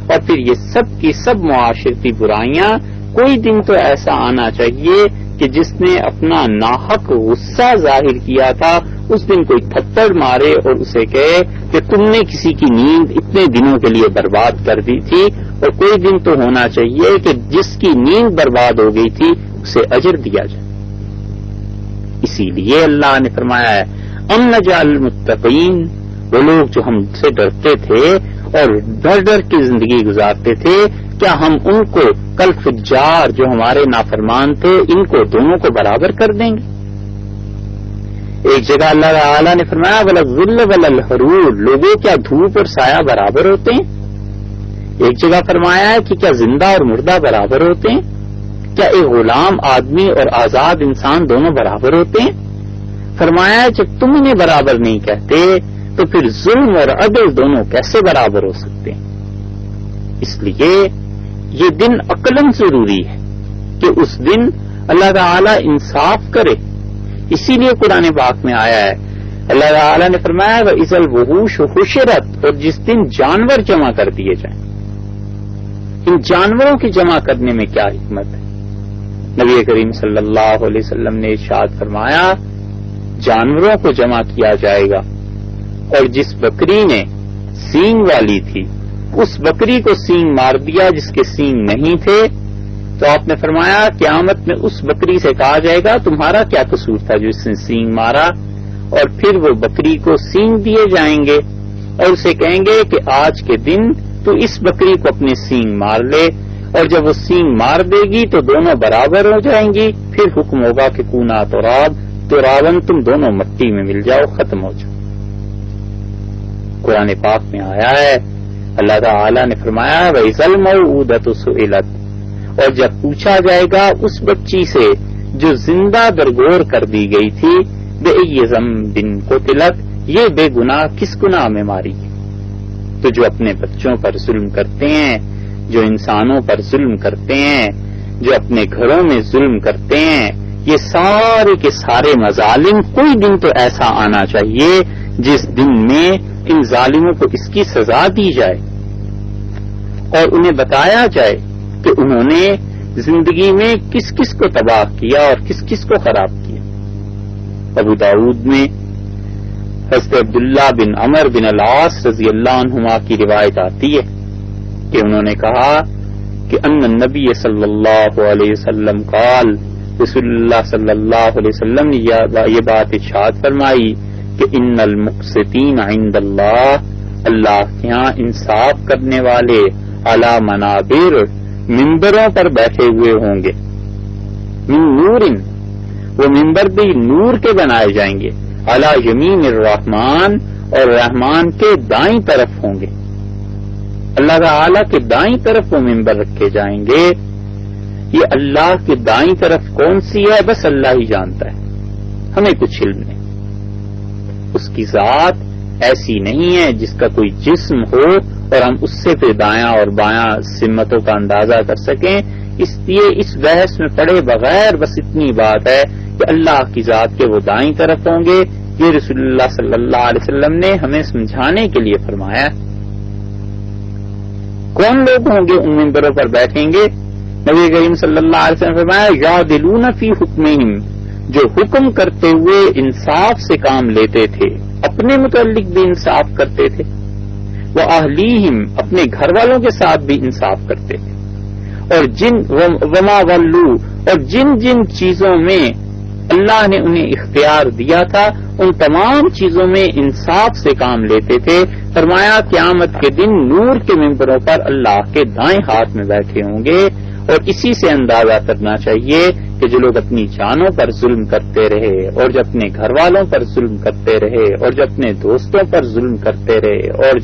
اور پھر یہ سب کی سب معاشرتی برائیاں۔ کوئی دن تو ایسا آنا چاہیے کہ جس نے اپنا ناحق غصہ ظاہر کیا تھا اس دن کوئی تھپڑ مارے اور اسے کہے کہ تم نے کسی کی نیند اتنے دنوں کے لیے برباد کر دی تھی، اور کوئی دن تو ہونا چاہیے کہ جس کی نیند برباد ہو گئی تھی اسے اجر دیا جائے۔ اسی لیے اللہ نے فرمایا ہے ام نجعل المتقین، وہ لوگ جو ہم سے ڈرتے تھے اور ڈر ڈر کی زندگی گزارتے تھے، کیا ہم ان کو کل فجار جو ہمارے نافرمان تھے ان کو دونوں کو برابر کر دیں گے؟ ایک جگہ اللہ تعالی نے فرمایا ولا الظل ولا الحرور، لوگوں کیا دھوپ اور سایہ برابر ہوتے ہیں؟ ایک جگہ فرمایا ہے کہ کیا زندہ اور مردہ برابر ہوتے ہیں؟ کیا ایک غلام آدمی اور آزاد انسان دونوں برابر ہوتے ہیں؟ فرمایا ہے جب تم انہیں برابر نہیں کہتے تو پھر ظلم اور عدل دونوں کیسے برابر ہو سکتے ہیں؟ اس لیے یہ دن عقلاً ضروری ہے کہ اس دن اللہ تعالی انصاف کرے۔ اسی لیے قرآن پاک میں آیا ہے اللہ تعالی نے فرمایا وَإِذَا الْوُحُوشُ حُشِرَتْ، اور جس دن جانور جمع کر دیے جائیں۔ ان جانوروں کی جمع کرنے میں کیا حکمت ہے؟ نبی کریم صلی اللہ علیہ وسلم نے ارشاد فرمایا جانوروں کو جمع کیا جائے گا، اور جس بکری نے سینگ والی تھی اس بکری کو سینگ مار دیا جس کے سینگ نہیں تھے، تو آپ نے فرمایا قیامت میں اس بکری سے کہا جائے گا تمہارا کیا قصور تھا جو اس نے سینگ مارا، اور پھر وہ بکری کو سینگ دیے جائیں گے اور اسے کہیں گے کہ آج کے دن تو اس بکری کو اپنے سینگ مار لے، اور جب وہ سینگ مار دے گی تو دونوں برابر ہو جائیں گی، پھر حکم ہوگا کہ کونا ترابن، تم دونوں مٹی میں مل جاؤ، ختم ہو جاؤ۔ قرآن پاک میں آیا ہے اللہ تعالی نے فرمایا وَإِذَا الْمَوْءُودَةُ سُئِلَتْ، اور جب پوچھا جائے گا اس بچی سے جو زندہ درگور کر دی گئی تھی بِأَيِّ ذَنبٍ قُتِلَتْ، یہ بے گناہ کس گناہ میں ماری گئی؟ تو جو اپنے بچوں پر ظلم کرتے ہیں، جو انسانوں پر ظلم کرتے ہیں، جو اپنے گھروں میں ظلم کرتے ہیں، یہ سارے کے سارے مظالم کوئی دن تو ایسا آنا چاہیے جس دن میں ان ظالموں کو اس کی سزا دی جائے اور انہیں بتایا جائے کہ انہوں نے زندگی میں کس کس کو تباہ کیا اور کس کس کو خراب کیا۔ ابو داؤد میں حضرت عبداللہ بن عمر بن العاص رضی اللہ عنہما کی روایت آتی ہے کہ انہوں نے کہا کہ ان النبی صلی اللہ علیہ وسلم قال، رسول اللہ صلی اللہ علیہ وسلم نے یہ بات ارشاد فرمائی کہ ان المقسطین عند اللہ، اللہ کے ہاں انصاف کرنے والے علی منابر، ممبروں پر بیٹھے ہوئے ہوں گے، من نور، وہ ممبر بھی نور کے بنائے جائیں گے، علی یمین الرحمن، اور رحمان کے دائیں طرف ہوں گے، اللہ تعالی کے دائیں طرف وہ ممبر رکھے جائیں گے۔ یہ اللہ کی دائیں طرف کون سی ہے بس اللہ ہی جانتا ہے، ہمیں کچھ علم نہیں۔ اس کی ذات ایسی نہیں ہے جس کا کوئی جسم ہو اور ہم اس سے پھر دایاں اور بایاں سمتوں کا اندازہ کر سکیں، اس لیے اس بحث میں پڑے بغیر بس اتنی بات ہے کہ اللہ کی ذات کے وہ دائیں طرف ہوں گے۔ یہ رسول اللہ صلی اللہ علیہ وسلم نے ہمیں سمجھانے کے لیے فرمایا۔ کون لوگ ہوں گے ان ممبروں پر بیٹھیں گے؟ نبی کریم صلی اللہ علیہ وسلم نے فرمایا یعدلون فی حکمہم، جو حکم کرتے ہوئے انصاف سے کام لیتے تھے، اپنے متعلق بھی انصاف کرتے تھے، وَأَهْلِيهِمْ، اپنے گھر والوں کے ساتھ بھی انصاف کرتے تھے، اور وما ولو، اور جن جن چیزوں میں اللہ نے انہیں اختیار دیا تھا ان تمام چیزوں میں انصاف سے کام لیتے تھے۔ فرمایا قیامت کے دن نور کے ممبروں پر اللہ کے دائیں ہاتھ میں بیٹھے ہوں گے، اور اسی سے اندازہ کرنا چاہیے کہ جو لوگ اپنی جانوں پر ظلم کرتے رہے اور جو اپنے گھر والوں پر ظلم کرتے رہے اور جو اپنے دوستوں پر ظلم کرتے رہے اور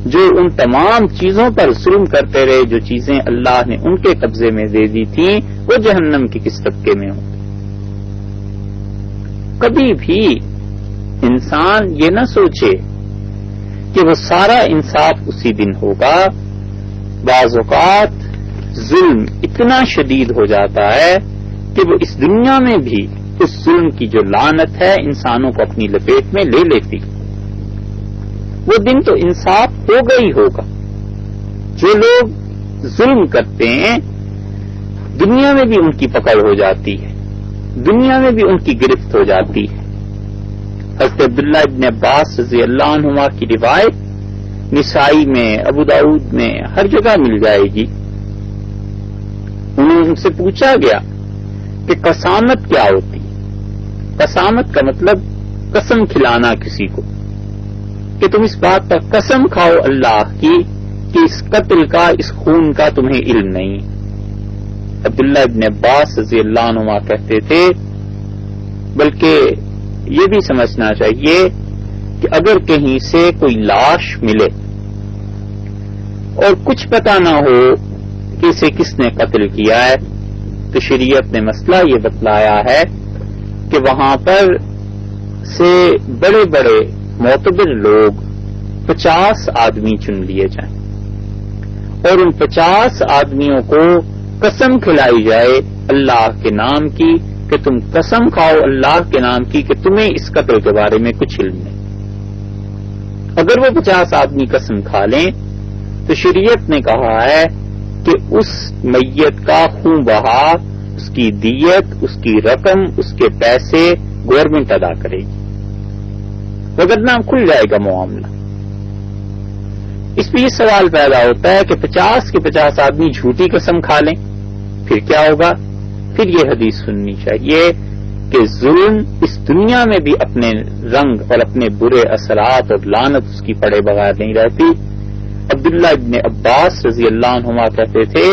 جو ان تمام چیزوں پر ظلم کرتے رہے جو چیزیں اللہ نے ان کے قبضے میں دے دی تھیں، وہ جہنم کے کس طبقے میں ہوں۔ کبھی بھی انسان یہ نہ سوچے کہ وہ سارا انصاف اسی دن ہوگا۔ بعض اوقات ظلم اتنا شدید ہو جاتا ہے کہ وہ اس دنیا میں بھی اس ظلم کی جو لعنت ہے انسانوں کو اپنی لپیٹ میں لے لیتی۔ وہ دن تو انصاف ہوگا ہی ہوگا۔ جو لوگ ظلم کرتے ہیں دنیا میں بھی ان کی پکڑ ہو جاتی ہے، دنیا میں بھی ان کی گرفت ہو جاتی ہے۔ حضرت عبداللہ ابن عباس رضی اللہ عنہما کی روایت نسائی میں، ابو داؤد میں، ہر جگہ مل جائے گی۔ انہوں ان سے پوچھا گیا کہ قسامت کیا ہوتی؟ قسامت کا مطلب قسم کھلانا کسی کو، کہ تم اس بات پر قسم کھاؤ اللہ کی کہ اس قتل کا، اس خون کا تمہیں علم نہیں۔ عبداللہ ابن عباس رضی اللہ عنہما کہتے تھے بلکہ یہ بھی سمجھنا چاہیے کہ اگر کہیں سے کوئی لاش ملے اور کچھ پتہ نہ ہو کہ اسے کس نے قتل کیا ہے، تو شریعت نے مسئلہ یہ بتلایا ہے کہ وہاں پر سے بڑے بڑے معتبر لوگ 50 آدمی چن لیے جائیں اور ان 50 آدمیوں کو قسم کھلائی جائے اللہ کے نام کی کہ تم قسم کھاؤ اللہ کے نام کی کہ تمہیں اس قتل کے بارے میں کچھ علم نہیں۔ اگر وہ 50 آدمی قسم کھا لیں تو شریعت نے کہا ہے کہ اس میت کا خون بہا، اس کی دیت، اس کی رقم، اس کے پیسے گورنمنٹ ادا کرے گی، وگرنہ کھل جائے گا معاملہ۔ اس پہ یہ سوال پیدا ہوتا ہے کہ 50 کے 50 آدمی جھوٹی قسم کھا لیں پھر کیا ہوگا؟ پھر یہ حدیث سننی چاہیے کہ ظلم اس دنیا میں بھی اپنے رنگ اور اپنے برے اثرات اور لعنت اس کی پڑے بغیر نہیں رہتی۔ عبداللہ ابن عباس رضی اللہ عنہما کہتے تھے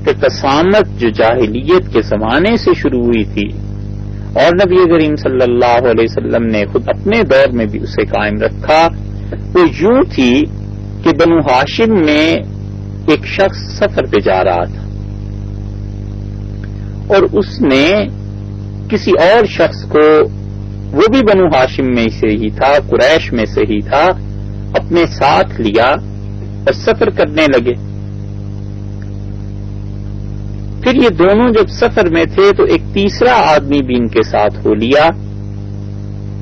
کہ قسامت جو جاہلیت کے زمانے سے شروع ہوئی تھی اور نبی کریم صلی اللہ علیہ وسلم نے خود اپنے دور میں بھی اسے قائم رکھا، وہ یوں تھی کہ بنو ہاشم میں ایک شخص سفر پہ جا رہا تھا اور اس نے کسی اور شخص کو، وہ بھی بنو ہاشم میں سے ہی تھا، قریش میں سے ہی تھا، اپنے ساتھ لیا اور سفر کرنے لگے۔ پھر یہ دونوں جب سفر میں تھے تو ایک تیسرا آدمی بھی ان کے ساتھ ہو لیا،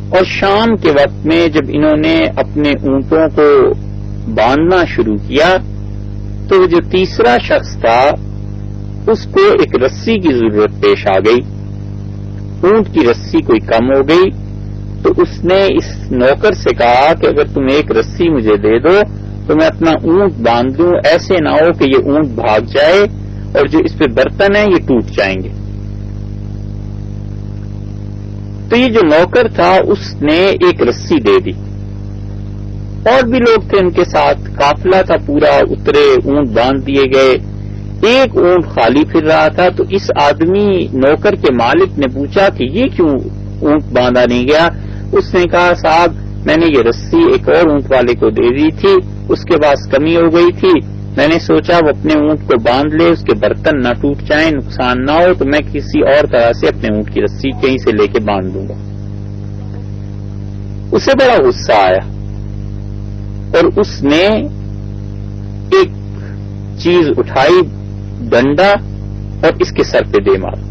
اور شام کے وقت میں جب انہوں نے اپنے اونٹوں کو باندھنا شروع کیا تو وہ جو تیسرا شخص تھا اس کو ایک رسی کی ضرورت پیش آ گئی، اونٹ کی رسی کوئی کم ہو گئی، تو اس نے اس نوکر سے کہا کہ اگر تم ایک رسی مجھے دے دو تو میں اپنا اونٹ باندھ دوں، ایسے نہ ہو کہ یہ اونٹ بھاگ جائے اور جو اس پہ برتن ہیں یہ ٹوٹ جائیں گے۔ تو یہ جو نوکر تھا اس نے ایک رسی دے دی، اور بھی لوگ تھے ان کے ساتھ، قافلہ تھا پورا، اترے، اونٹ باندھ دیے گئے، ایک اونٹ خالی پھر رہا تھا۔ تو اس آدمی نوکر کے مالک نے پوچھا کہ یہ کیوں اونٹ باندھا نہیں گیا؟ اس نے کہا صاحب میں نے یہ رسی ایک اور اونٹ والے کو دے دی تھی، اس کے پاس کمی ہو گئی تھی، میں نے سوچا وہ اپنے اونٹ کو باندھ لے، اس کے برتن نہ ٹوٹ جائیں، نقصان نہ ہو، تو میں کسی اور طرح سے اپنے اونٹ کی رسی کہیں سے لے کے باندھ دوں گا۔ اسے بڑا غصہ آیا اور اس نے ایک چیز اٹھائی، ڈنڈا، اور اس کے سر پہ دے مارا،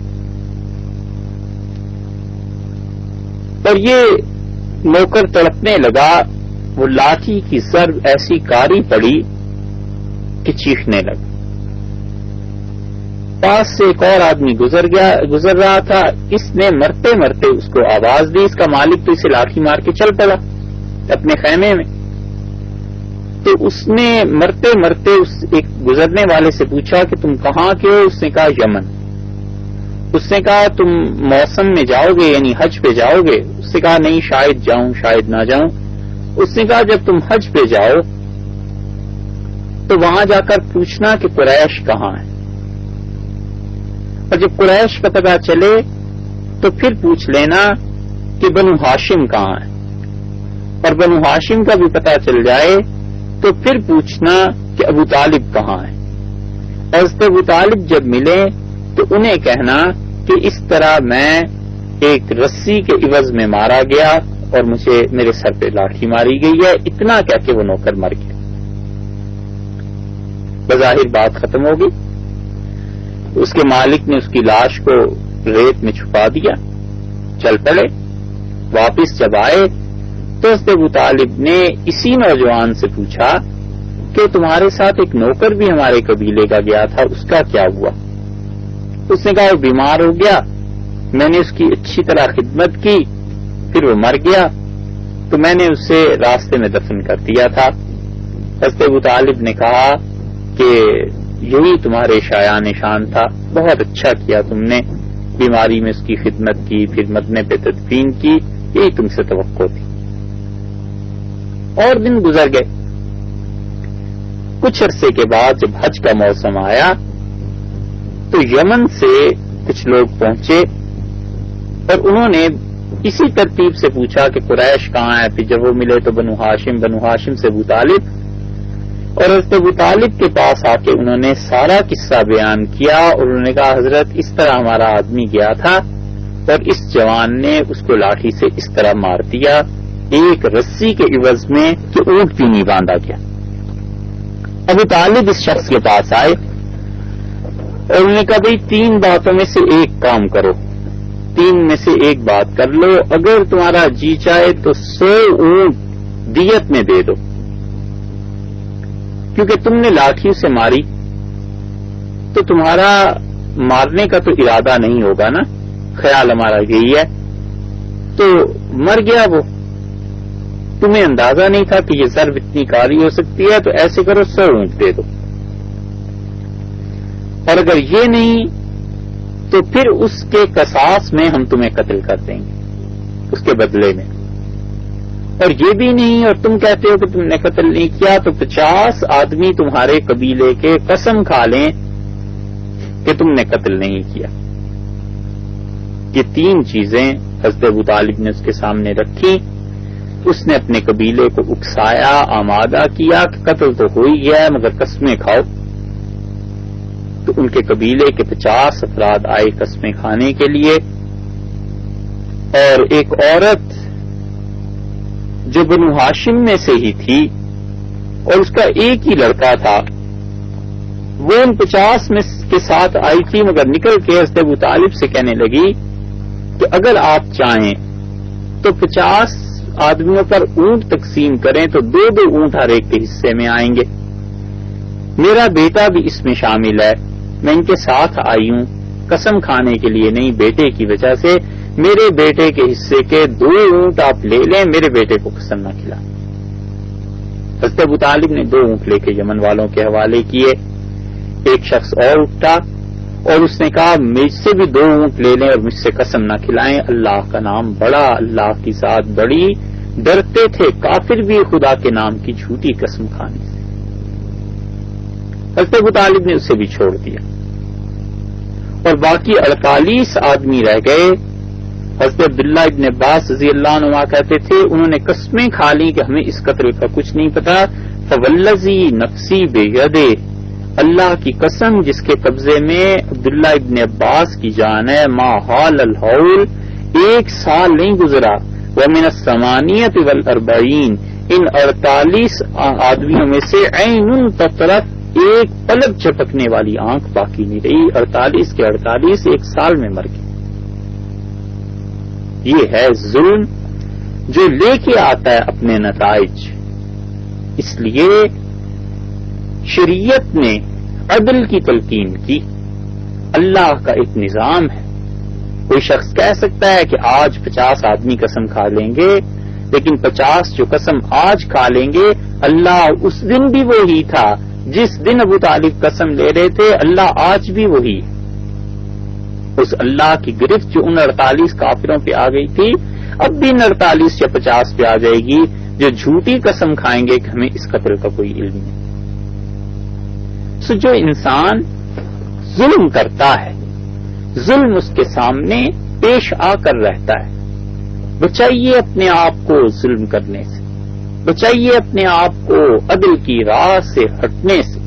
اور یہ نوکر تڑپنے لگا۔ وہ لاٹھی کی ضرب ایسی کاری پڑی کہ چیخنے لگا۔ پاس سے ایک اور آدمی گزر رہا تھا، اس نے مرتے مرتے اس کو آواز دی، اس کا مالک تو اسے لاٹھی مار کے چل پڑا اپنے خیمے میں۔ تو اس نے مرتے مرتے اس ایک گزرنے والے سے پوچھا کہ تم کہاں کے ہو؟ اس نے کہا یمن۔ اس نے کہا تم موسم میں جاؤ گے یعنی حج پہ جاؤ گے؟ اس نے کہا نہیں، شاید جاؤں شاید نہ جاؤں۔ اس نے کہا جب تم حج پہ جاؤ تو وہاں جا کر پوچھنا کہ قریش کہاں ہے، اور جب قریش کا پتہ چلے تو پھر پوچھ لینا کہ بنو ہاشم کہاں ہے، اور بنو ہاشم کا بھی پتہ چل جائے تو پھر پوچھنا کہ ابو طالب کہاں ہے، اور حضرت ابو طالب جب ملے تو انہیں کہنا کہ اس طرح میں ایک رسی کے عوض میں مارا گیا اور مجھے میرے سر پہ لاٹھی ماری گئی ہے، اتنا کیا کہ وہ نوکر مر گیا۔ بظاہر بات ختم ہوگی، اس کے مالک نے اس کی لاش کو ریت میں چھپا دیا، چل پڑے۔ واپس جب آئے تو حضرت ابو طالب نے اسی نوجوان سے پوچھا کہ تمہارے ساتھ ایک نوکر بھی ہمارے قبیلے کا گیا تھا، اس کا کیا ہوا؟ اس نے کہا وہ بیمار ہو گیا، میں نے اس کی اچھی طرح خدمت کی، پھر وہ مر گیا تو میں نے اسے راستے میں دفن کر دیا تھا۔ حضرت ابو طالب نے کہا کہ یہی تمہارے شایان شان تھا، بہت اچھا کیا تم نے، بیماری میں اس کی خدمت کی، پھر مرنے پہ تدفین کی، یہی تم سے توقع تھی۔ اور دن گزر گئے۔ کچھ عرصے کے بعد جب حج کا موسم آیا تو یمن سے کچھ لوگ پہنچے اور انہوں نے اسی ترتیب سے پوچھا کہ قریش کہاں ہے، پھر جب وہ ملے تو بنو ہاشم سے ابو طالب، اور حضرت ابو طالب کے پاس آ کے انہوں نے سارا قصہ بیان کیا اور انہوں نے کہا حضرت اس طرح ہمارا آدمی گیا تھا اور اس جوان نے اس کو لاٹھی سے اس طرح مار دیا ایک رسی کے عوض میں کہ اونٹ بھی نہیں باندھا گیا۔ ابو طالب اس شخص کے پاس آئے اور انہوں نے کہا بھئی 3 باتوں میں سے ایک کام کرو، 3 میں سے ایک بات کر لو، اگر تمہارا جی چاہے تو 100 اونٹ دیت میں دے دو، کیونکہ تم نے لاٹھی سے ماری تو تمہارا مارنے کا تو ارادہ نہیں ہوگا نا، خیال ہمارا یہی ہے، تو مر گیا وہ، تمہیں اندازہ نہیں تھا کہ یہ ضرب اتنی کاری ہو سکتی ہے، تو ایسے کرو 100 اونٹ دے دو، اور اگر یہ نہیں تو پھر اس کے قصاص میں ہم تمہیں قتل کر دیں گے اس کے بدلے میں، اور یہ بھی نہیں اور تم کہتے ہو کہ تم نے قتل نہیں کیا تو 50 آدمی تمہارے قبیلے کے قسم کھا لیں کہ تم نے قتل نہیں کیا۔ یہ 3 چیزیں حضرت ابو طالب نے اس کے سامنے رکھی، اس نے اپنے قبیلے کو اکسایا، آمادہ کیا کہ قتل تو ہو ہی گیا ہے مگر قسمیں کھاؤ، تو ان کے قبیلے کے 50 افراد آئے قسمیں کھانے کے لیے، اور ایک عورت جو بنو ہاشم میں سے ہی تھی اور اس کا ایک ہی لڑکا تھا وہ ان 50 میں کے ساتھ آئی تھی، مگر نکل کے حضرت ابو طالب سے کہنے لگی کہ اگر آپ چاہیں تو 50 آدمیوں پر اونٹ تقسیم کریں تو 2 اونٹ ہر ایک کے حصے میں آئیں گے، میرا بیٹا بھی اس میں شامل ہے، میں ان کے ساتھ آئی ہوں قسم کھانے کے لیے نہیں، بیٹے کی وجہ سے، میرے بیٹے کے حصے کے 2 اونٹ آپ لے لیں، میرے بیٹے کو قسم نہ کھلا۔ حضرت ابو طالب نے 2 اونٹ لے کے یمن والوں کے حوالے کیے، ایک شخص اور اٹھا اور اس نے کہا مجھ سے بھی 2 اونٹ لے لیں اور مجھ سے قسم نہ کھلائیں، اللہ کا نام بڑا، اللہ کی ذات بڑی، ڈرتے تھے کافر بھی خدا کے نام کی جھوٹی قسم کھانے سے۔ حضرت ابو طالب نے اسے بھی چھوڑ دیا اور باقی 48 آدمی رہ گئے۔ حضرت عبداللہ ابن عباس رضی اللہ عنہ کہتے تھے انہوں نے قسمیں کھا لی کہ ہمیں اس قتل کا کچھ نہیں پتا، فوالذی نفسی بیدہ، اللہ کی قسم جس کے قبضے میں عبداللہ ابن عباس کی جان ہے، ما حال الحول، 1 سال نہیں گزرا، ومن الثمانیۃ والاربعین، ان 48 آدمیوں میں سے عین تطرف، ایک پلک جھپکنے والی آنکھ باقی نہیں رہی، 48 کے 48 1 سال میں مر گئے۔ یہ ہے ظلم جو لے کے آتا ہے اپنے نتائج۔ اس لیے شریعت نے عدل کی تلقین کی، اللہ کا ایک نظام ہے۔ کوئی شخص کہہ سکتا ہے کہ آج 50 آدمی قسم کھا لیں گے، لیکن 50 جو قسم آج کھا لیں گے، اللہ اس دن بھی وہی تھا جس دن ابو طالب قسم لے رہے تھے، اللہ آج بھی وہی ہے۔ اس اللہ کی گرفت جو ان 48 کافروں پہ آ گئی تھی، اب بھی ان 48 یا 50 پہ آ جائے گی جو جھوٹی قسم کھائیں گے کہ ہمیں اس قتل کا کوئی علم نہیں۔ سو جو انسان ظلم کرتا ہے ظلم اس کے سامنے پیش آ کر رہتا ہے. بچائیے اپنے آپ کو ظلم کرنے سے، بچائیے اپنے آپ کو عدل کی راہ سے ہٹنے سے.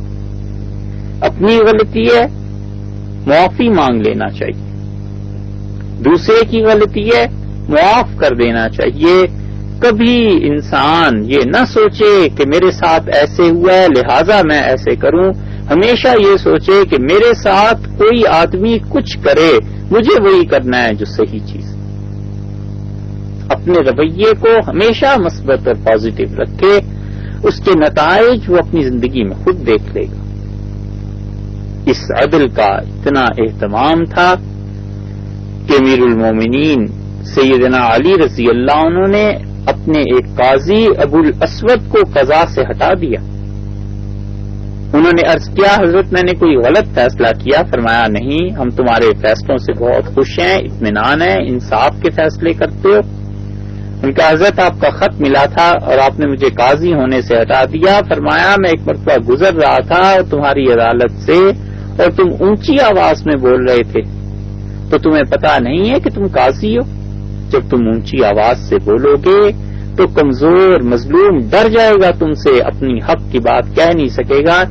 اپنی غلطی ہے، معافی مانگ لینا چاہیے. دوسرے کی غلطی ہے، معاف کر دینا چاہیے. کبھی انسان یہ نہ سوچے کہ میرے ساتھ ایسے ہوا ہے لہذا میں ایسے کروں. ہمیشہ یہ سوچے کہ میرے ساتھ کوئی آدمی کچھ کرے، مجھے وہی کرنا ہے جو صحیح چیز. اپنے رویے کو ہمیشہ مثبت اور پازیٹو رکھے، اس کے نتائج وہ اپنی زندگی میں خود دیکھ لے گا. اس عدل کا اتنا اہتمام تھا کہ امیر المومنین سیدنا علی رضی اللہ عنہ نے اپنے ایک قاضی ابو الاسود کو قضا سے ہٹا دیا. انہوں نے عرض کیا حضرت میں نے کوئی غلط فیصلہ کیا؟ فرمایا نہیں، ہم تمہارے فیصلوں سے بہت خوش ہیں، اطمینان ہے، انصاف کے فیصلے کرتے ہو. ان کا حضرت آپ کا خط ملا تھا اور آپ نے مجھے قاضی ہونے سے ہٹا دیا. فرمایا میں ایک مرتبہ گزر رہا تھا تمہاری عدالت سے اور تم اونچی آواز میں بول رہے تھے، تو تمہیں پتا نہیں ہے کہ تم قاضی ہو؟ جب تم اونچی آواز سے بولو گے تو کمزور مظلوم ڈر جائے گا تم سے، اپنی حق کی بات کہہ نہیں سکے گا.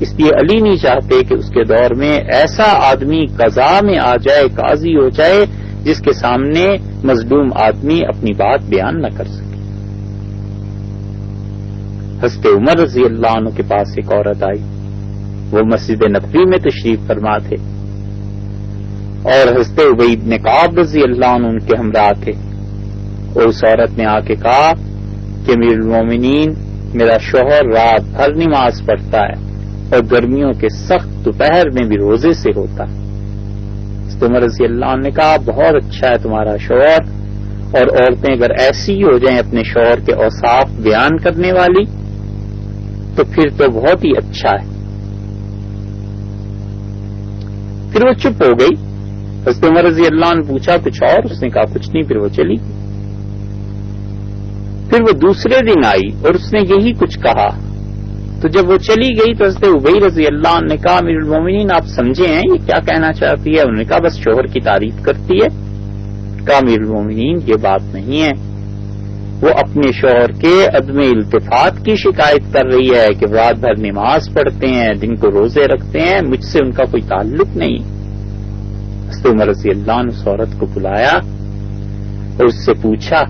اس لیے علی نہیں چاہتے کہ اس کے دور میں ایسا آدمی قضا میں آ جائے، قاضی ہو جائے، جس کے سامنے مظلوم آدمی اپنی بات بیان نہ کر سکے. حضرت عمر رضی اللہ عنہ کے پاس ایک عورت آئی. وہ مسجد نبوی میں تشریف فرما تھے اور حضرت ابی بن کعب رضی اللہ عنہ ان کے ہمراہ تھے. اور اس عورت نے آ کے کہا کہ امیر المومنین میرا شوہر رات بھر نماز پڑھتا ہے اور گرمیوں کے سخت دوپہر میں بھی روزے سے ہوتا ہے. عمر رضی اللہ عنہ نے کہا بہت اچھا ہے تمہارا شوہر، اور عورتیں اگر ایسی ہی ہو جائیں اپنے شوہر کے اوصاف بیان کرنے والی تو پھر تو بہت ہی اچھا ہے. پھر وہ چپ ہو گئی. حضرت عمر رضی اللہ عنہ پوچھا کچھ اور؟ اس نے کہا کچھ نہیں. پھر وہ چلی گئی. پھر وہ دوسرے دن آئی اور اس نے یہی کچھ کہا. تو جب وہ چلی گئی تو حضرت ابی رضی اللہ عنہ نے کہا امیر المومنین آپ سمجھے ہیں یہ کیا کہنا چاہتی ہے؟ انہوں نے کہا بس شوہر کی تعریف کرتی ہے. کہا امیر المومنین یہ بات نہیں ہے، وہ اپنے شوہر کے عدم التفات کی شکایت کر رہی ہے کہ رات بھر نماز پڑھتے ہیں، دن کو روزے رکھتے ہیں، مجھ سے ان کا کوئی تعلق نہیں. حضرت عمر رضی اللہ عنہ اس عورت کو بلایا اور اس سے پوچھا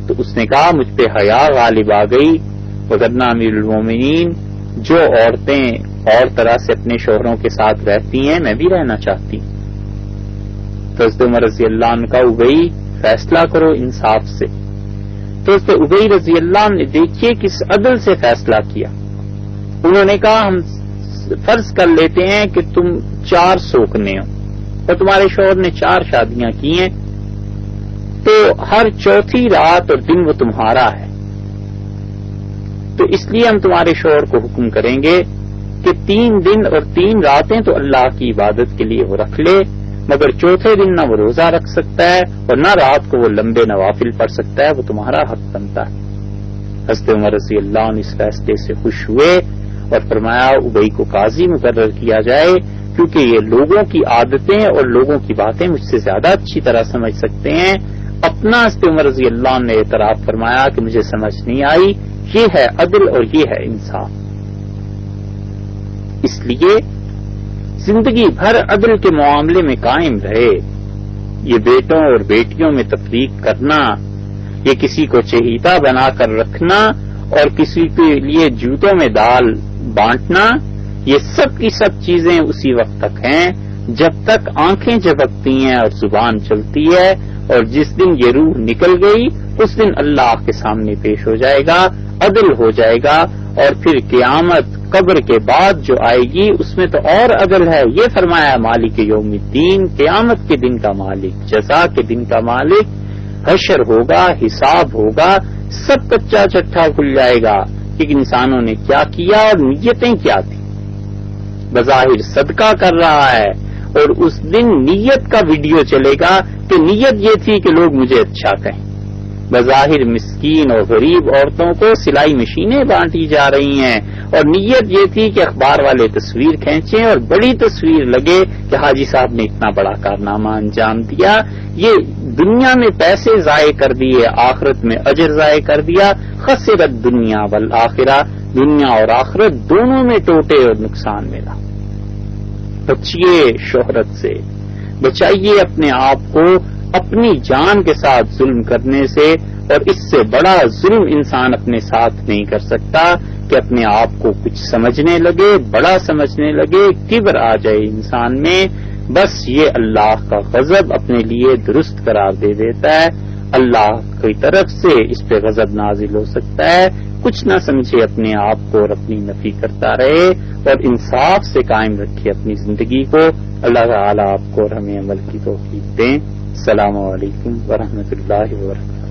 تو اس نے کہا مجھ پہ حیا غالب آ گئی، وگرنہ امیر المومنین جو عورتیں اور طرح سے اپنے شوہروں کے ساتھ رہتی ہیں میں بھی رہنا چاہتی. تو حضرت عمر رضی اللہ عنہ کا ابی فیصلہ کرو انصاف سے. تو حضرت ابی رضی اللہ عنہ نے دیکھیے کس عدل سے فیصلہ کیا. انہوں نے کہا ہم فرض کر لیتے ہیں کہ تم 4 سوکنے ہو اور تمہارے شوہر نے 4 شادیاں کی ہیں، تو ہر چوتھی رات اور دن وہ تمہارا ہے. تو اس لیے ہم تمہارے شوہر کو حکم کریں گے کہ 3 دن اور 3 راتیں تو اللہ کی عبادت کے لیے وہ رکھ لے، مگر چوتھے دن نہ وہ روزہ رکھ سکتا ہے اور نہ رات کو وہ لمبے نوافل پڑھ سکتا ہے، وہ تمہارا حق بنتا ہے. حضرت عمر رضی اللہ عنہ اس فیصلے سے خوش ہوئے اور فرمایا ابی کو قاضی مقرر کیا جائے، کیونکہ یہ لوگوں کی عادتیں اور لوگوں کی باتیں مجھ سے زیادہ اچھی طرح سمجھ سکتے ہیں. اپنا حضرت عمر رضی اللہ عنہ نے اعتراف فرمایا کہ مجھے سمجھ نہیں آئی. یہ ہے عدل اور یہ ہے انصاف. اس لیے زندگی بھر عدل کے معاملے میں قائم رہے. یہ بیٹوں اور بیٹیوں میں تفریق کرنا، یہ کسی کو چہیتا بنا کر رکھنا اور کسی کے لیے جوتوں میں دال بانٹنا، یہ سب کی سب چیزیں اسی وقت تک ہیں جب تک آنکھیں جھپکتی ہیں اور زبان چلتی ہے. اور جس دن یہ روح نکل گئی اس دن اللہ کے سامنے پیش ہو جائے گا، عدل ہو جائے گا. اور پھر قیامت قبر کے بعد جو آئے گی اس میں تو اور عدل ہے. یہ فرمایا مالک یوم الدین، قیامت کے دن کا مالک، جزا کے دن کا مالک. حشر ہوگا، حساب ہوگا، سب کچا چٹھا کھل جائے گا کہ انسانوں نے کیا کیا اور نیتیں کیا تھیں. بظاہر صدقہ کر رہا ہے اور اس دن نیت کا ویڈیو چلے گا کہ نیت یہ تھی کہ لوگ مجھے اچھا کہیں، بظاہر مسکین اور غریب عورتوں کو سلائی مشینیں بانٹی جا رہی ہیں، اور نیت یہ تھی کہ اخبار والے تصویر کھینچیں اور بڑی تصویر لگے کہ حاجی صاحب نے اتنا بڑا کارنامہ انجام دیا. یہ دنیا میں پیسے ضائع کر دیے، آخرت میں اجر ضائع کر دیا. خسرت دنیا والآخرہ، دنیا اور آخرت دونوں میں ٹوٹے اور نقصان ملا. بچیے شہرت سے، بچائیے اپنے آپ کو اپنی جان کے ساتھ ظلم کرنے سے، اور اس سے بڑا ظلم انسان اپنے ساتھ نہیں کر سکتا کہ اپنے آپ کو کچھ سمجھنے لگے، بڑا سمجھنے لگے، کبر آ جائے انسان میں. بس یہ اللہ کا غضب اپنے لیے درست قرار دے دیتا ہے. اللہ کی طرف سے اس پہ غضب نازل ہو سکتا ہے. کچھ نہ سمجھے اپنے آپ کو اور اپنی نفی کرتا رہے، اور انصاف سے قائم رکھے اپنی زندگی کو. اللہ تعالیٰ آپ کو اور ہمیں عمل کی توفیق دیں. السلام علیکم ورحمۃ اللہ وبرکاتہ.